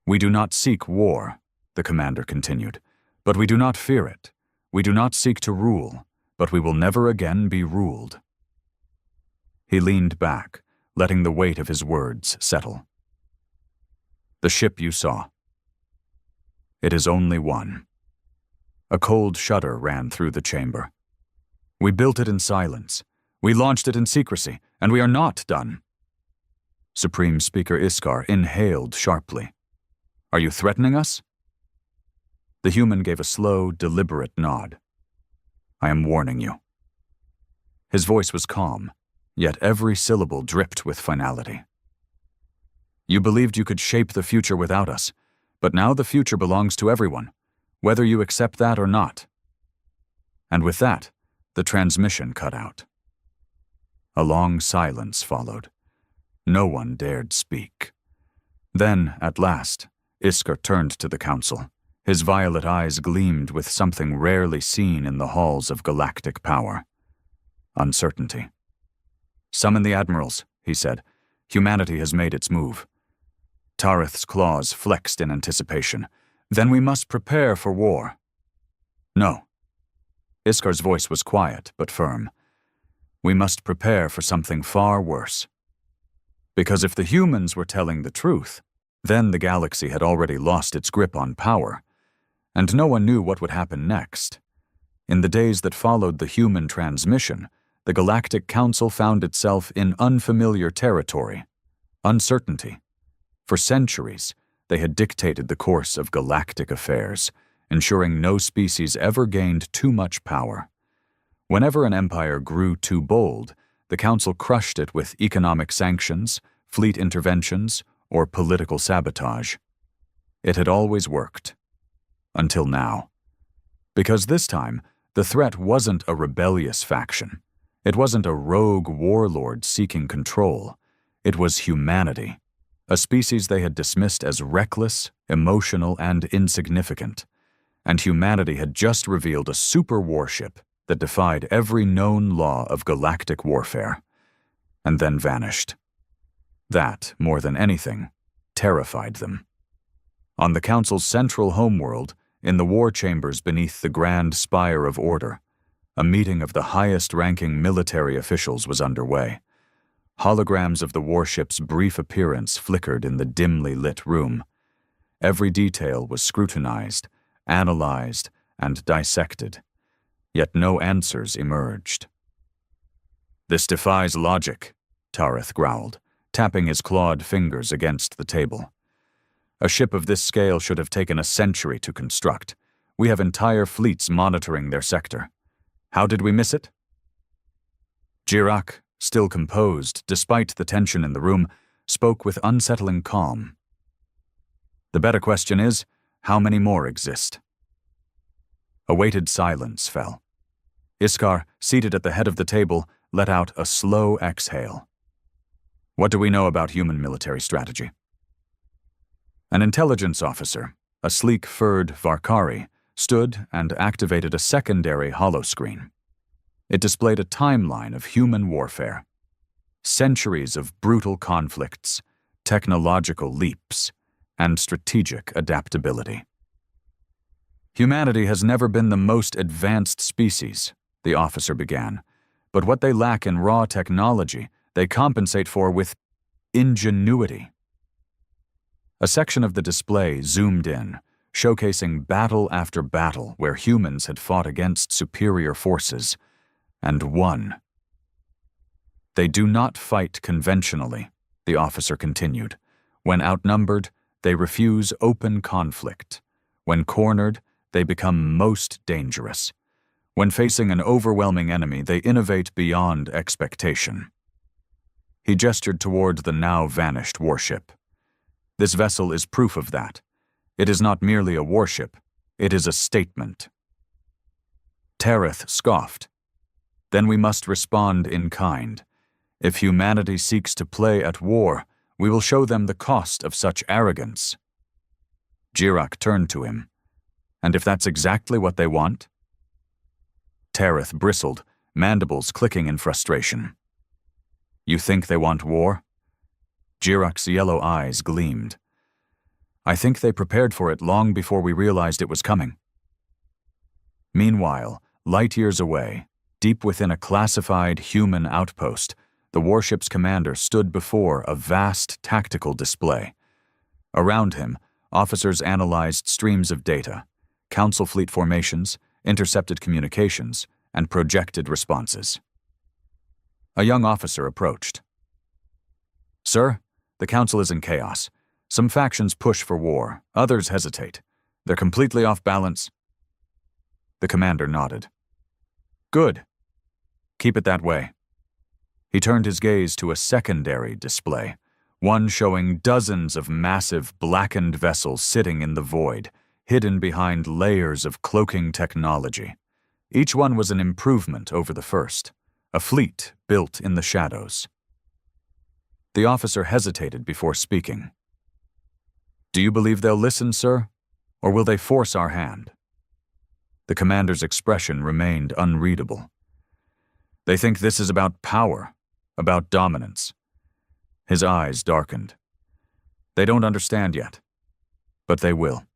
"We do not seek war," the commander continued, "but we do not fear it. We do not seek to rule, but we will never again be ruled." He leaned back, letting the weight of his words settle. "The ship you saw. It is only one." A cold shudder ran through the chamber. "We built it in silence. We launched it in secrecy, and we are not done." Supreme Speaker Iskar inhaled sharply. "Are you threatening us?" The human gave a slow, deliberate nod. "I am warning you." His voice was calm, yet every syllable dripped with finality. "You believed you could shape the future without us, but now the future belongs to everyone, whether you accept that or not." And with that, the transmission cut out. A long silence followed. No one dared speak. Then, at last, Iskar turned to the Council. His violet eyes gleamed with something rarely seen in the halls of galactic power. Uncertainty. "Summon the admirals," he said. "Humanity has made its move." Tareth's claws flexed in anticipation. "Then we must prepare for war." "No." Iskar's voice was quiet but firm. We must prepare for something far worse. Because if the humans were telling the truth, then the galaxy had already lost its grip on power, and no one knew what would happen next. In the days that followed the human transmission, the Galactic Council found itself in unfamiliar territory, uncertainty. For centuries, they had dictated the course of galactic affairs, ensuring no species ever gained too much power. Whenever an empire grew too bold, the Council crushed it with economic sanctions, fleet interventions, or political sabotage. It had always worked. Until now. Because this time, the threat wasn't a rebellious faction. It wasn't a rogue warlord seeking control. It was humanity, a species they had dismissed as reckless, emotional, and insignificant. And humanity had just revealed a super warship that defied every known law of galactic warfare, and then vanished. That, more than anything, terrified them. On the Council's central homeworld, in the war chambers beneath the Grand Spire of Order, a meeting of the highest-ranking military officials was underway. Holograms of the warship's brief appearance flickered in the dimly lit room. Every detail was scrutinized, analyzed, and dissected, yet no answers emerged. "This defies logic," Tareth growled, tapping his clawed fingers against the table. "A ship of this scale should have taken a century to construct. We have entire fleets monitoring their sector. How did we miss it?" Jirak, still composed despite the tension in the room, spoke with unsettling calm. "The better question is, how many more exist?" A weighted silence fell. Iskar, seated at the head of the table, let out a slow exhale. "What do we know about human military strategy?" An intelligence officer, a sleek-furred Varkari, stood and activated a secondary holoscreen. It displayed a timeline of human warfare. Centuries of brutal conflicts, technological leaps, and strategic adaptability. "Humanity has never been the most advanced species," the officer began, "but what they lack in raw technology, they compensate for with ingenuity." A section of the display zoomed in, showcasing battle after battle where humans had fought against superior forces, and won. "They do not fight conventionally," the officer continued. "When outnumbered, they refuse open conflict. When cornered, they become most dangerous. When facing an overwhelming enemy, they innovate beyond expectation." He gestured toward the now-vanished warship. "This vessel is proof of that. It is not merely a warship, it is a statement." Tareth scoffed. "Then we must respond in kind. If humanity seeks to play at war, we will show them the cost of such arrogance." Jirak turned to him. "And if that's exactly what they want?" Tareth bristled, mandibles clicking in frustration. "You think they want war?" Jirak's yellow eyes gleamed. "I think they prepared for it long before we realized it was coming." Meanwhile, light years away, deep within a classified human outpost, the warship's commander stood before a vast tactical display. Around him, officers analyzed streams of data, council fleet formations, intercepted communications, and projected responses. A young officer approached. "Sir, the council is in chaos. Some factions push for war, others hesitate. They're completely off balance." The commander nodded. "Good. Keep it that way." He turned his gaze to a secondary display, one showing dozens of massive blackened vessels sitting in the void, hidden behind layers of cloaking technology. Each one was an improvement over the first, a fleet built in the shadows. The officer hesitated before speaking. "Do you believe they'll listen, sir? Or will they force our hand?" The commander's expression remained unreadable. "They think this is about power, about dominance." His eyes darkened. "They don't understand yet, but they will."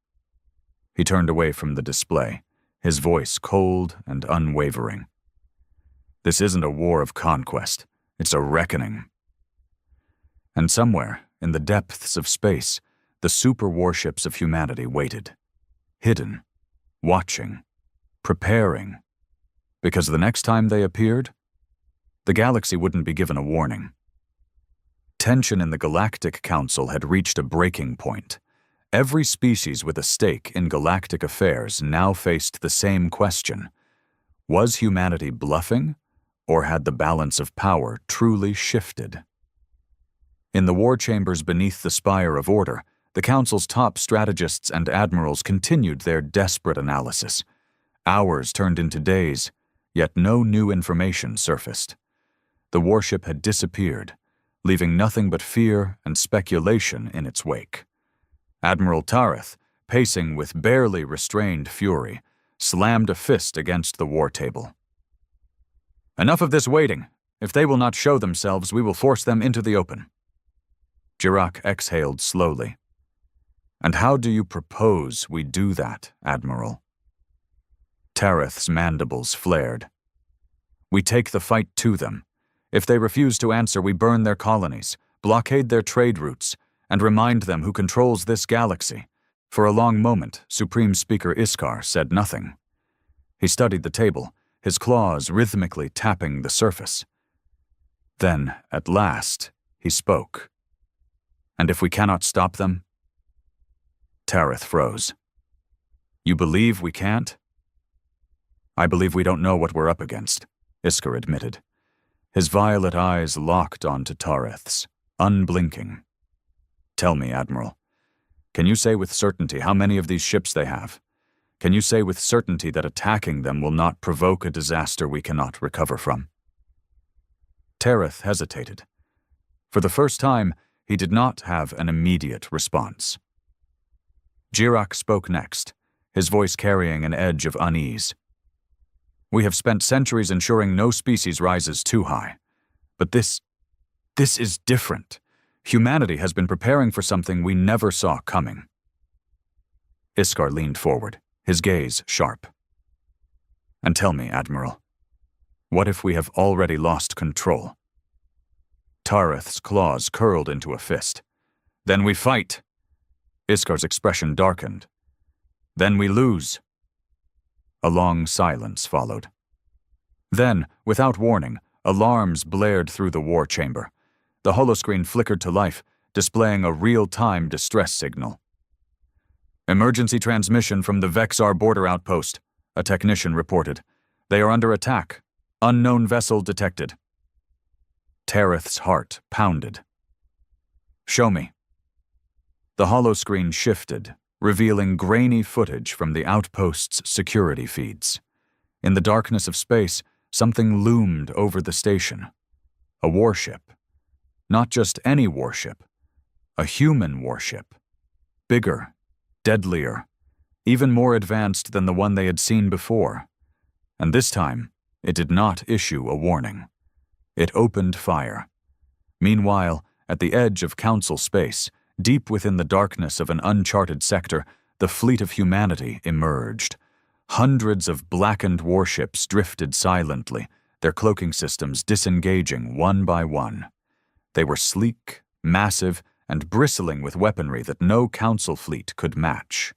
He turned away from the display, his voice cold and unwavering. This isn't a war of conquest, it's a reckoning. And somewhere, in the depths of space, the super warships of humanity waited, hidden, watching, preparing, because the next time they appeared, the galaxy wouldn't be given a warning. Tension in the Galactic Council had reached a breaking point. Every species with a stake in galactic affairs now faced the same question. Was humanity bluffing, or had the balance of power truly shifted? In the war chambers beneath the Spire of Order, the Council's top strategists and admirals continued their desperate analysis. Hours turned into days, yet no new information surfaced. The warship had disappeared, leaving nothing but fear and speculation in its wake. Admiral Tareth, pacing with barely restrained fury, slammed a fist against the war table. "Enough of this waiting. If they will not show themselves, we will force them into the open." Jirak exhaled slowly. "And how do you propose we do that, Admiral?" Tareth's mandibles flared. "We take the fight to them. If they refuse to answer, we burn their colonies, blockade their trade routes, and remind them who controls this galaxy." For a long moment, Supreme Speaker Iskar said nothing. He studied the table, his claws rhythmically tapping the surface. Then, at last, he spoke. "And if we cannot stop them?" Tareth froze. "You believe we can't?" "I believe we don't know what we're up against," Iskar admitted. His violet eyes locked onto Tareth's, unblinking. "Tell me, Admiral, can you say with certainty how many of these ships they have? Can you say with certainty that attacking them will not provoke a disaster we cannot recover from?" Tareth hesitated. For the first time, he did not have an immediate response. Jirak spoke next, his voice carrying an edge of unease. "We have spent centuries ensuring no species rises too high. But this is different. Humanity has been preparing for something we never saw coming." Iskar leaned forward, his gaze sharp. "And tell me, Admiral, what if we have already lost control?" Tareth's claws curled into a fist. "Then we fight." Iskar's expression darkened. "Then we lose." A long silence followed. Then, without warning, alarms blared through the war chamber. The holoscreen flickered to life, displaying a real-time distress signal. "Emergency transmission from the Vexar border outpost," a technician reported. "They are under attack. Unknown vessel detected." Tareth's heart pounded. "Show me." The holoscreen shifted, revealing grainy footage from the outpost's security feeds. In the darkness of space, something loomed over the station. A warship. Not just any warship. A human warship. Bigger, deadlier, even more advanced than the one they had seen before. And this time, it did not issue a warning. It opened fire. Meanwhile, at the edge of Council space, deep within the darkness of an uncharted sector, the fleet of humanity emerged. Hundreds of blackened warships drifted silently, their cloaking systems disengaging one by one. They were sleek, massive, and bristling with weaponry that no Council fleet could match.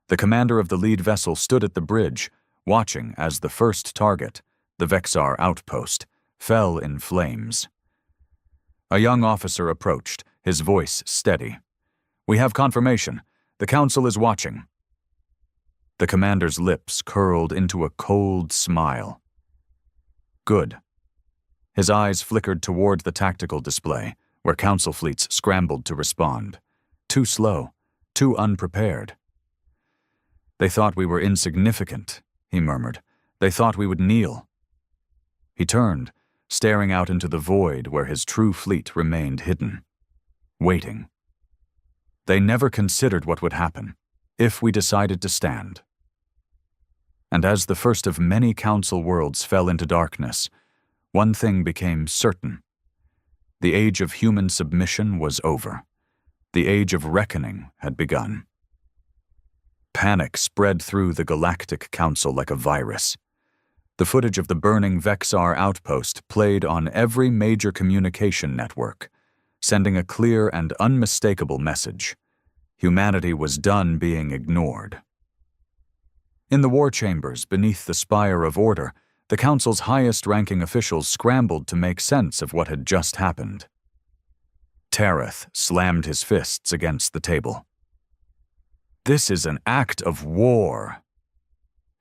The commander of the lead vessel stood at the bridge, watching as the first target, the Vexar outpost, fell in flames. A young officer approached, his voice steady. "We have confirmation. The Council is watching." The commander's lips curled into a cold smile. "Good." His eyes flickered toward the tactical display, where Council fleets scrambled to respond. Too slow, too unprepared. "They thought we were insignificant," he murmured. "They thought we would kneel." He turned, staring out into the void where his true fleet remained hidden, waiting. They never considered what would happen if we decided to stand. And as the first of many Council worlds fell into darkness, one thing became certain. The age of human submission was over. The age of reckoning had begun. Panic spread through the Galactic Council like a virus. The footage of the burning Vexar outpost played on every major communication network, sending a clear and unmistakable message. Humanity was done being ignored. In the war chambers beneath the spire of order, the Council's highest-ranking officials scrambled to make sense of what had just happened. Tareth slammed his fists against the table. "This is an act of war."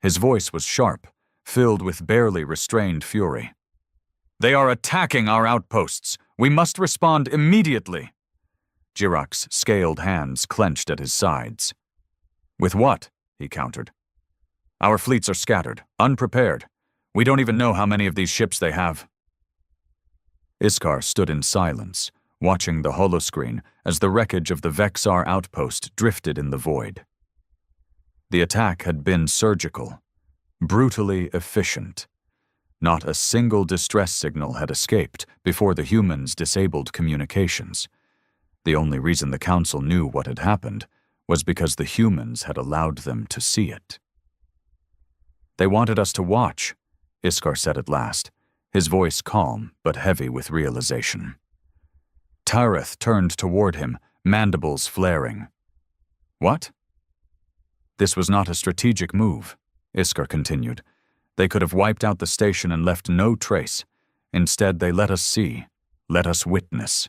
His voice was sharp, filled with barely restrained fury. "They are attacking our outposts. We must respond immediately." Jirok's scaled hands clenched at his sides. "With what?" he countered. "Our fleets are scattered, unprepared. We don't even know how many of these ships they have." Iskar stood in silence, watching the holoscreen as the wreckage of the Vexar outpost drifted in the void. The attack had been surgical, brutally efficient. Not a single distress signal had escaped before the humans disabled communications. The only reason the Council knew what had happened was because the humans had allowed them to see it. "They wanted us to watch," Iskar said at last, his voice calm but heavy with realization. Tareth turned toward him, mandibles flaring. "What?" "This was not a strategic move," Iskar continued. "They could have wiped out the station and left no trace. Instead, they let us see, let us witness."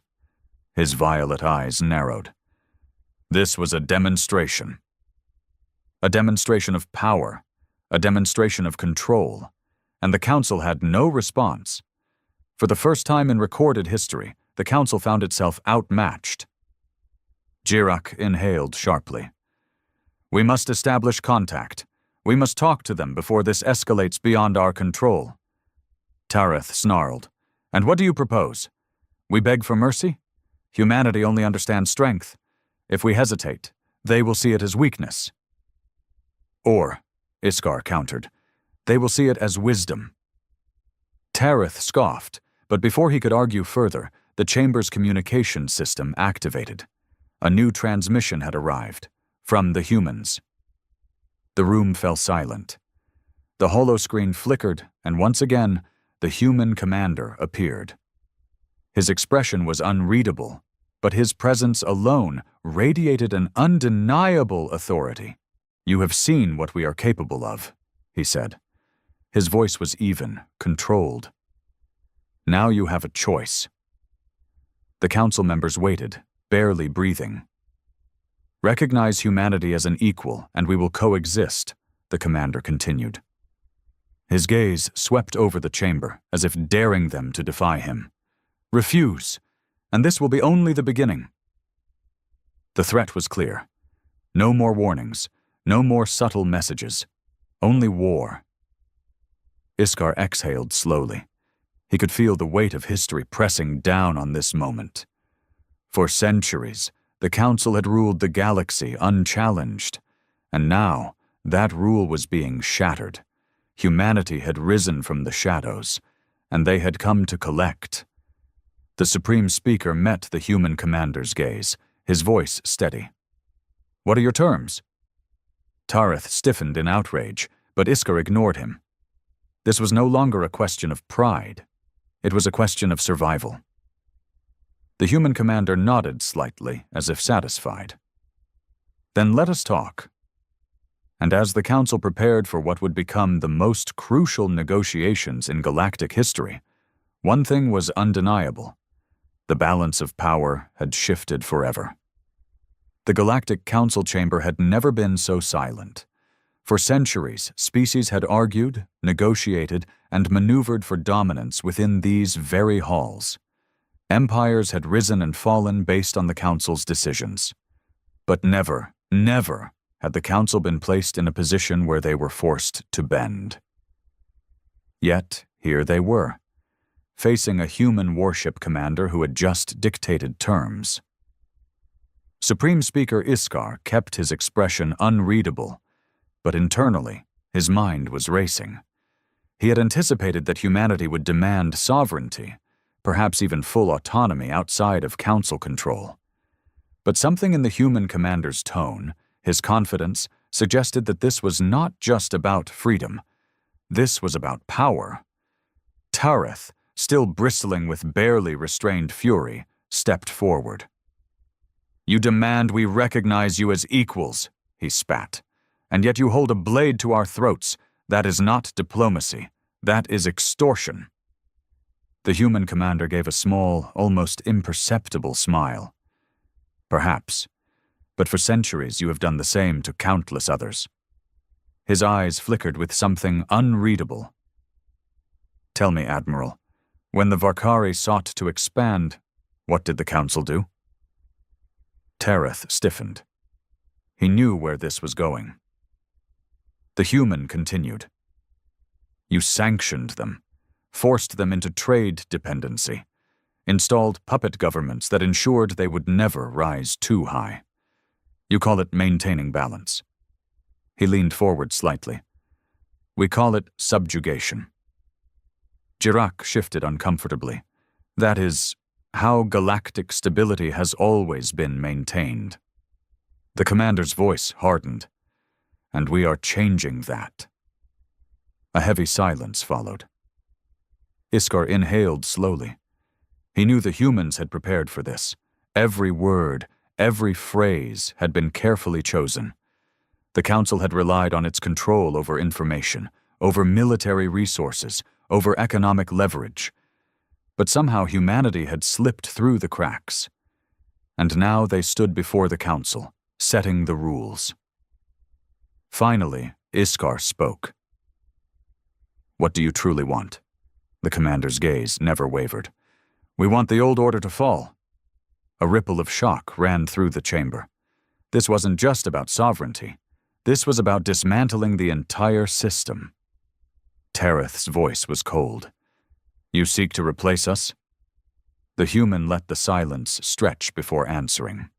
His violet eyes narrowed. "This was a demonstration. A demonstration of power, a demonstration of control, and the Council had no response. For the first time in recorded history, the Council found itself outmatched." Jirok inhaled sharply. "We must establish contact. We must talk to them before this escalates beyond our control." Tareth snarled. "And what do you propose? We beg for mercy? Humanity only understands strength. If we hesitate, they will see it as weakness." "Or," Iskar countered, "they will see it as wisdom." Tareth scoffed, but before he could argue further, the chamber's communication system activated. A new transmission had arrived, from the humans. The room fell silent. The holoscreen flickered, and once again, the human commander appeared. His expression was unreadable, but his presence alone radiated an undeniable authority. "You have seen what we are capable of," he said. His voice was even, controlled. "Now you have a choice." The Council members waited, barely breathing. "Recognize humanity as an equal, and we will coexist," the commander continued. His gaze swept over the chamber, as if daring them to defy him. "Refuse, and this will be only the beginning." The threat was clear. No more warnings, no more subtle messages, only war. Iskar exhaled slowly. He could feel the weight of history pressing down on this moment. For centuries, the Council had ruled the galaxy unchallenged, and now that rule was being shattered. Humanity had risen from the shadows, and they had come to collect. The Supreme Speaker met the human commander's gaze, his voice steady. "What are your terms?" Tareth stiffened in outrage, but Iskar ignored him. This was no longer a question of pride. It was a question of survival. The human commander nodded slightly, as if satisfied. "Then let us talk." And as the Council prepared for what would become the most crucial negotiations in galactic history, one thing was undeniable. The balance of power had shifted forever. The Galactic Council chamber had never been so silent. For centuries, species had argued, negotiated, and maneuvered for dominance within these very halls. Empires had risen and fallen based on the Council's decisions. But never, never had the Council been placed in a position where they were forced to bend. Yet, here they were, facing a human warship commander who had just dictated terms. Supreme Speaker Iskar kept his expression unreadable, but internally, his mind was racing. He had anticipated that humanity would demand sovereignty, perhaps even full autonomy outside of Council control. But something in the human commander's tone, his confidence, suggested that this was not just about freedom. This was about power. Tareth, still bristling with barely restrained fury, stepped forward. "You demand we recognize you as equals," he spat, "and yet you hold a blade to our throats. That is not diplomacy. That is extortion." The human commander gave a small, almost imperceptible smile. "Perhaps, but for centuries you have done the same to countless others." His eyes flickered with something unreadable. "Tell me, Admiral, when the Varkari sought to expand, what did the Council do?" Tareth stiffened. He knew where this was going. The human continued. "You sanctioned them, forced them into trade dependency, installed puppet governments that ensured they would never rise too high. You call it maintaining balance." He leaned forward slightly. "We call it subjugation." Jirak shifted uncomfortably. "That is how galactic stability has always been maintained." The commander's voice hardened. "And we are changing that." A heavy silence followed. Iskar inhaled slowly. He knew the humans had prepared for this. Every word, every phrase had been carefully chosen. The Council had relied on its control over information, over military resources, over economic leverage. But somehow humanity had slipped through the cracks. And now they stood before the Council, setting the rules. Finally, Iskar spoke. "What do you truly want?" The commander's gaze never wavered. "We want the old order to fall." A ripple of shock ran through the chamber. This wasn't just about sovereignty. This was about dismantling the entire system. Tareth's voice was cold. "You seek to replace us?" The human let the silence stretch before answering.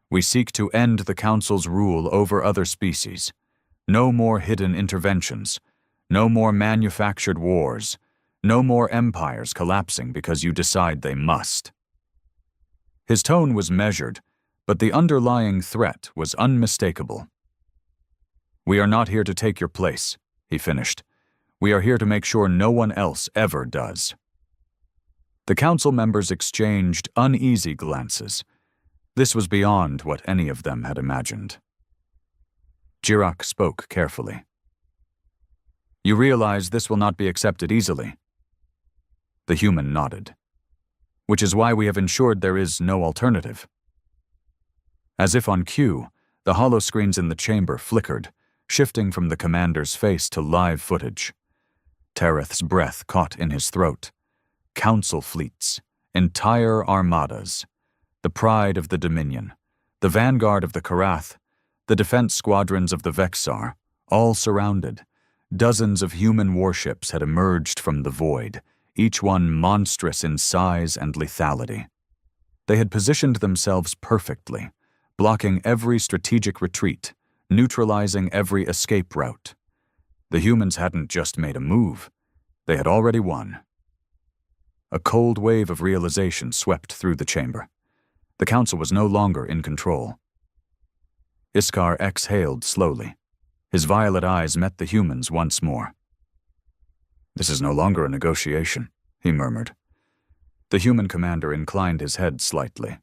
"We seek to end the Council's rule over other species. No more hidden interventions. No more manufactured wars. No more empires collapsing because you decide they must." His tone was measured, but the underlying threat was unmistakable. "We are not here to take your place," he finished. "We are here to make sure no one else ever does." The Council members exchanged uneasy glances. This was beyond what any of them had imagined. Jirak spoke carefully. "You realize this will not be accepted easily?" The human nodded. "Which is why we have ensured there is no alternative." As if on cue, the holoscreens in the chamber flickered, shifting from the commander's face to live footage. Tareth's breath caught in his throat. Council fleets, entire armadas, the pride of the Dominion, the vanguard of the Karath, the defense squadrons of the Vexar, all surrounded. Dozens of human warships had emerged from the void, each one monstrous in size and lethality. They had positioned themselves perfectly, blocking every strategic retreat, neutralizing every escape route. The humans hadn't just made a move, they had already won. A cold wave of realization swept through the chamber. The Council was no longer in control. Iskar exhaled slowly. His violet eyes met the humans once more. "This is no longer a negotiation," he murmured. The human commander inclined his head slightly.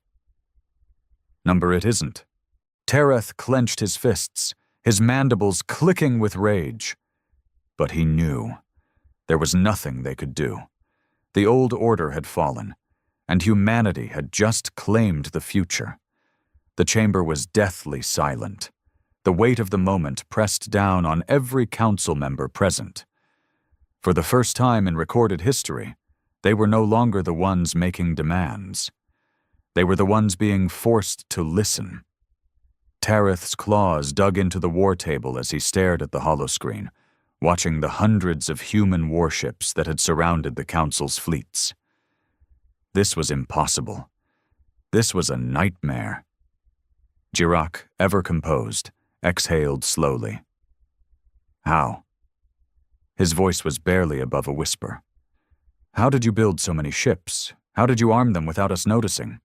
"Number it isn't." Tareth clenched his fists, his mandibles clicking with rage. But he knew. There was nothing they could do. The old order had fallen, and humanity had just claimed the future. The chamber was deathly silent. The weight of the moment pressed down on every council member present. For the first time in recorded history, they were no longer the ones making demands. They were the ones being forced to listen. Tareth's claws dug into the war table as he stared at the holoscreen, watching the hundreds of human warships that had surrounded the Council's fleets. This was impossible. This was a nightmare. Jirak, ever composed, exhaled slowly. "How?" His voice was barely above a whisper. "How did you build so many ships? How did you arm them without us noticing?"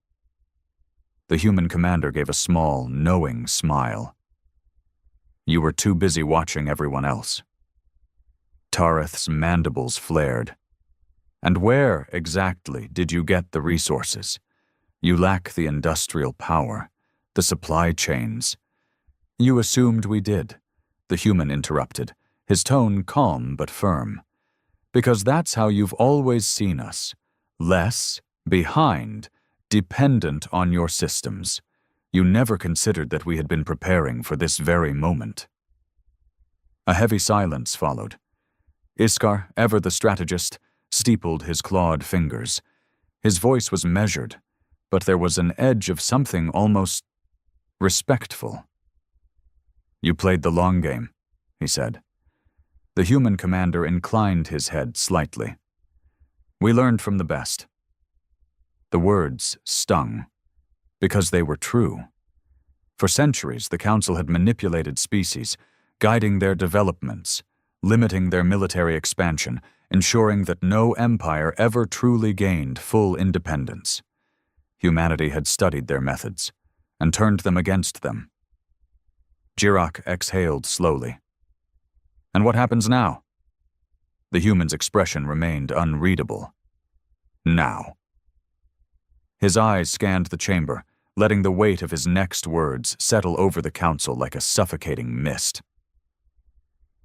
The human commander gave a small, knowing smile. You were too busy watching everyone else. Tareth's mandibles flared. And where, exactly, did you get the resources? You lack the industrial power, the supply chains. You assumed we did, the human interrupted, his tone calm but firm. Because that's how you've always seen us. Less, behind, dependent on your systems. You never considered that we had been preparing for this very moment. A heavy silence followed. Iskar, ever the strategist, steepled his clawed fingers. His voice was measured, but there was an edge of something almost respectful. You played the long game, he said. The human commander inclined his head slightly. We learned from the best. The words stung, because they were true. For centuries, the Council had manipulated species, guiding their developments, limiting their military expansion, ensuring that no empire ever truly gained full independence. Humanity had studied their methods and turned them against them. Jirak exhaled slowly. And what happens now? The human's expression remained unreadable. Now. His eyes scanned the chamber, letting the weight of his next words settle over the Council like a suffocating mist.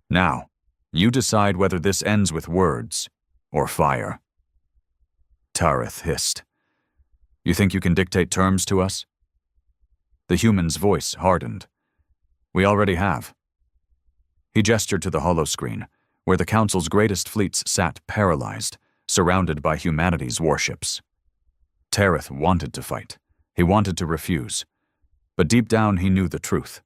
Now, you decide whether this ends with words or fire. Tareth hissed. You think you can dictate terms to us? The human's voice hardened. We already have. He gestured to the holoscreen, where the Council's greatest fleets sat paralyzed, surrounded by humanity's warships. Tareth wanted to fight. He wanted to refuse. But deep down he knew the truth.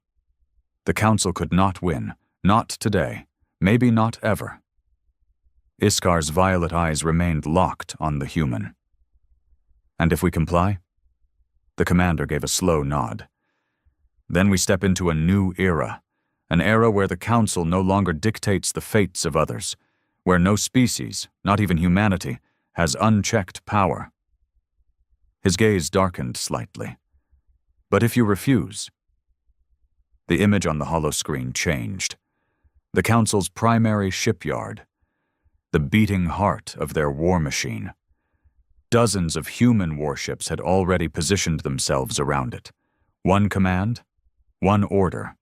The Council could not win, not today, maybe not ever. Iskar's violet eyes remained locked on the human. And if we comply? The commander gave a slow nod. Then we step into a new era, an era where the Council no longer dictates the fates of others, where no species, not even humanity, has unchecked power. His gaze darkened slightly. But if you refuse? The image on the holoscreen changed. The Council's primary shipyard, the beating heart of their war machine. Dozens of human warships had already positioned themselves around it. One command, one order.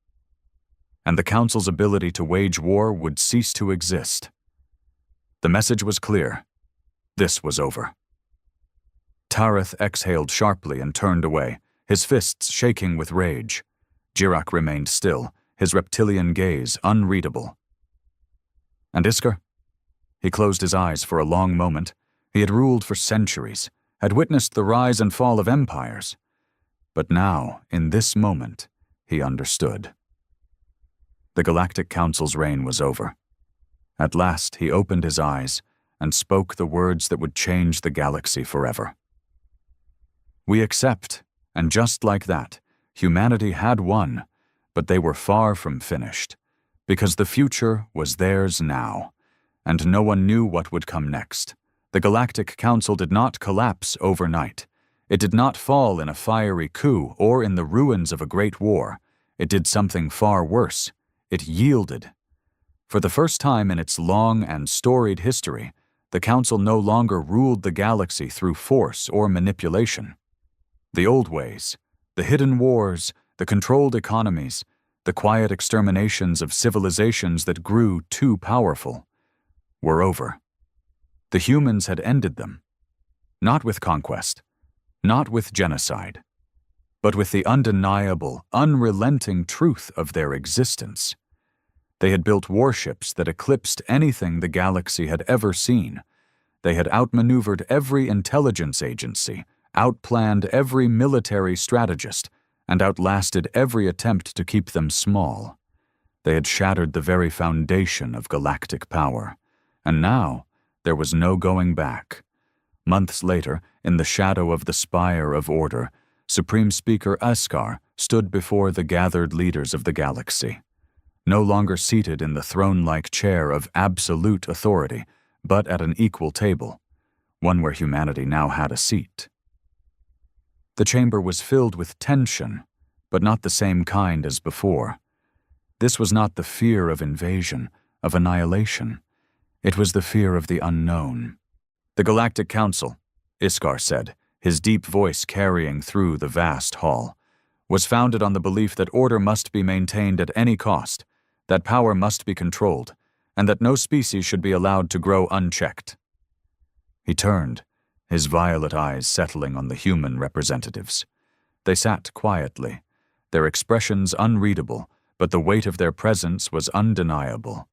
And the Council's ability to wage war would cease to exist. The message was clear. This was over. Tareth exhaled sharply and turned away, his fists shaking with rage. Jirak remained still, his reptilian gaze unreadable. And Iskar? He closed his eyes for a long moment. He had ruled for centuries, had witnessed the rise and fall of empires. But now, in this moment, he understood. The Galactic Council's reign was over. At last, he opened his eyes and spoke the words that would change the galaxy forever. We accept, and just like that, humanity had won, but they were far from finished, because the future was theirs now, and no one knew what would come next. The Galactic Council did not collapse overnight. It did not fall in a fiery coup or in the ruins of a great war. It did something far worse. It yielded. For the first time in its long and storied history, the Council no longer ruled the galaxy through force or manipulation. The old ways, the hidden wars, the controlled economies, the quiet exterminations of civilizations that grew too powerful, were over. The humans had ended them, not with conquest, not with genocide, but with the undeniable, unrelenting truth of their existence. They had built warships that eclipsed anything the galaxy had ever seen. They had outmaneuvered every intelligence agency, outplanned every military strategist, and outlasted every attempt to keep them small. They had shattered the very foundation of galactic power, and now there was no going back. Months later, in the shadow of the spire of order, Supreme Speaker Iskar stood before the gathered leaders of the galaxy, no longer seated in the throne-like chair of absolute authority, but at an equal table, one where humanity now had a seat. The chamber was filled with tension, but not the same kind as before. This was not the fear of invasion, of annihilation. It was the fear of the unknown. "The Galactic Council," Iskar said, his deep voice carrying through the vast hall, "was founded on the belief that order must be maintained at any cost, that power must be controlled, and that no species should be allowed to grow unchecked." He turned, his violet eyes settling on the human representatives. They sat quietly, their expressions unreadable, but the weight of their presence was undeniable.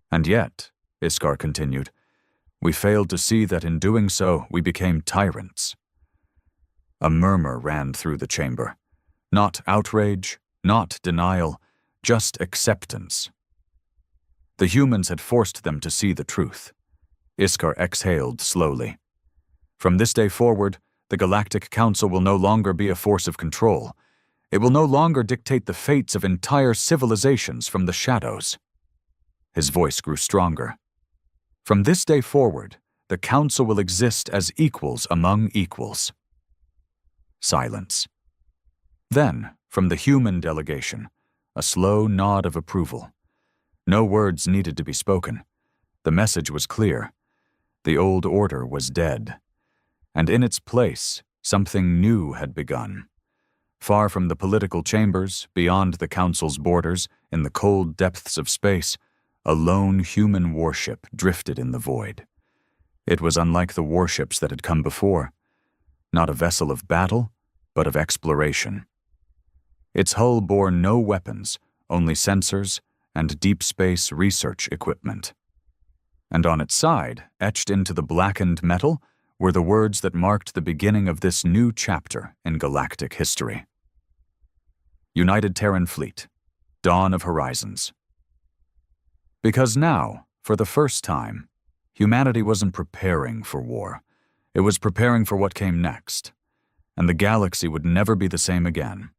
"And yet," Iskar continued, "we failed to see that in doing so we became tyrants." A murmur ran through the chamber. Not outrage, not denial, just acceptance. The humans had forced them to see the truth. Iskar exhaled slowly. "From this day forward, the Galactic Council will no longer be a force of control. It will no longer dictate the fates of entire civilizations from the shadows." His voice grew stronger. "From this day forward, the Council will exist as equals among equals." Silence. Then, from the human delegation, a slow nod of approval. No words needed to be spoken. The message was clear. The old order was dead. And in its place, something new had begun. Far from the political chambers, beyond the Council's borders, in the cold depths of space, a lone human warship drifted in the void. It was unlike the warships that had come before. Not a vessel of battle, but of exploration. Its hull bore no weapons, only sensors and deep space research equipment. And on its side, etched into the blackened metal, were the words that marked the beginning of this new chapter in galactic history. United Terran Fleet, Dawn of Horizons. Because now, for the first time, humanity wasn't preparing for war. It was preparing for what came next, and the galaxy would never be the same again.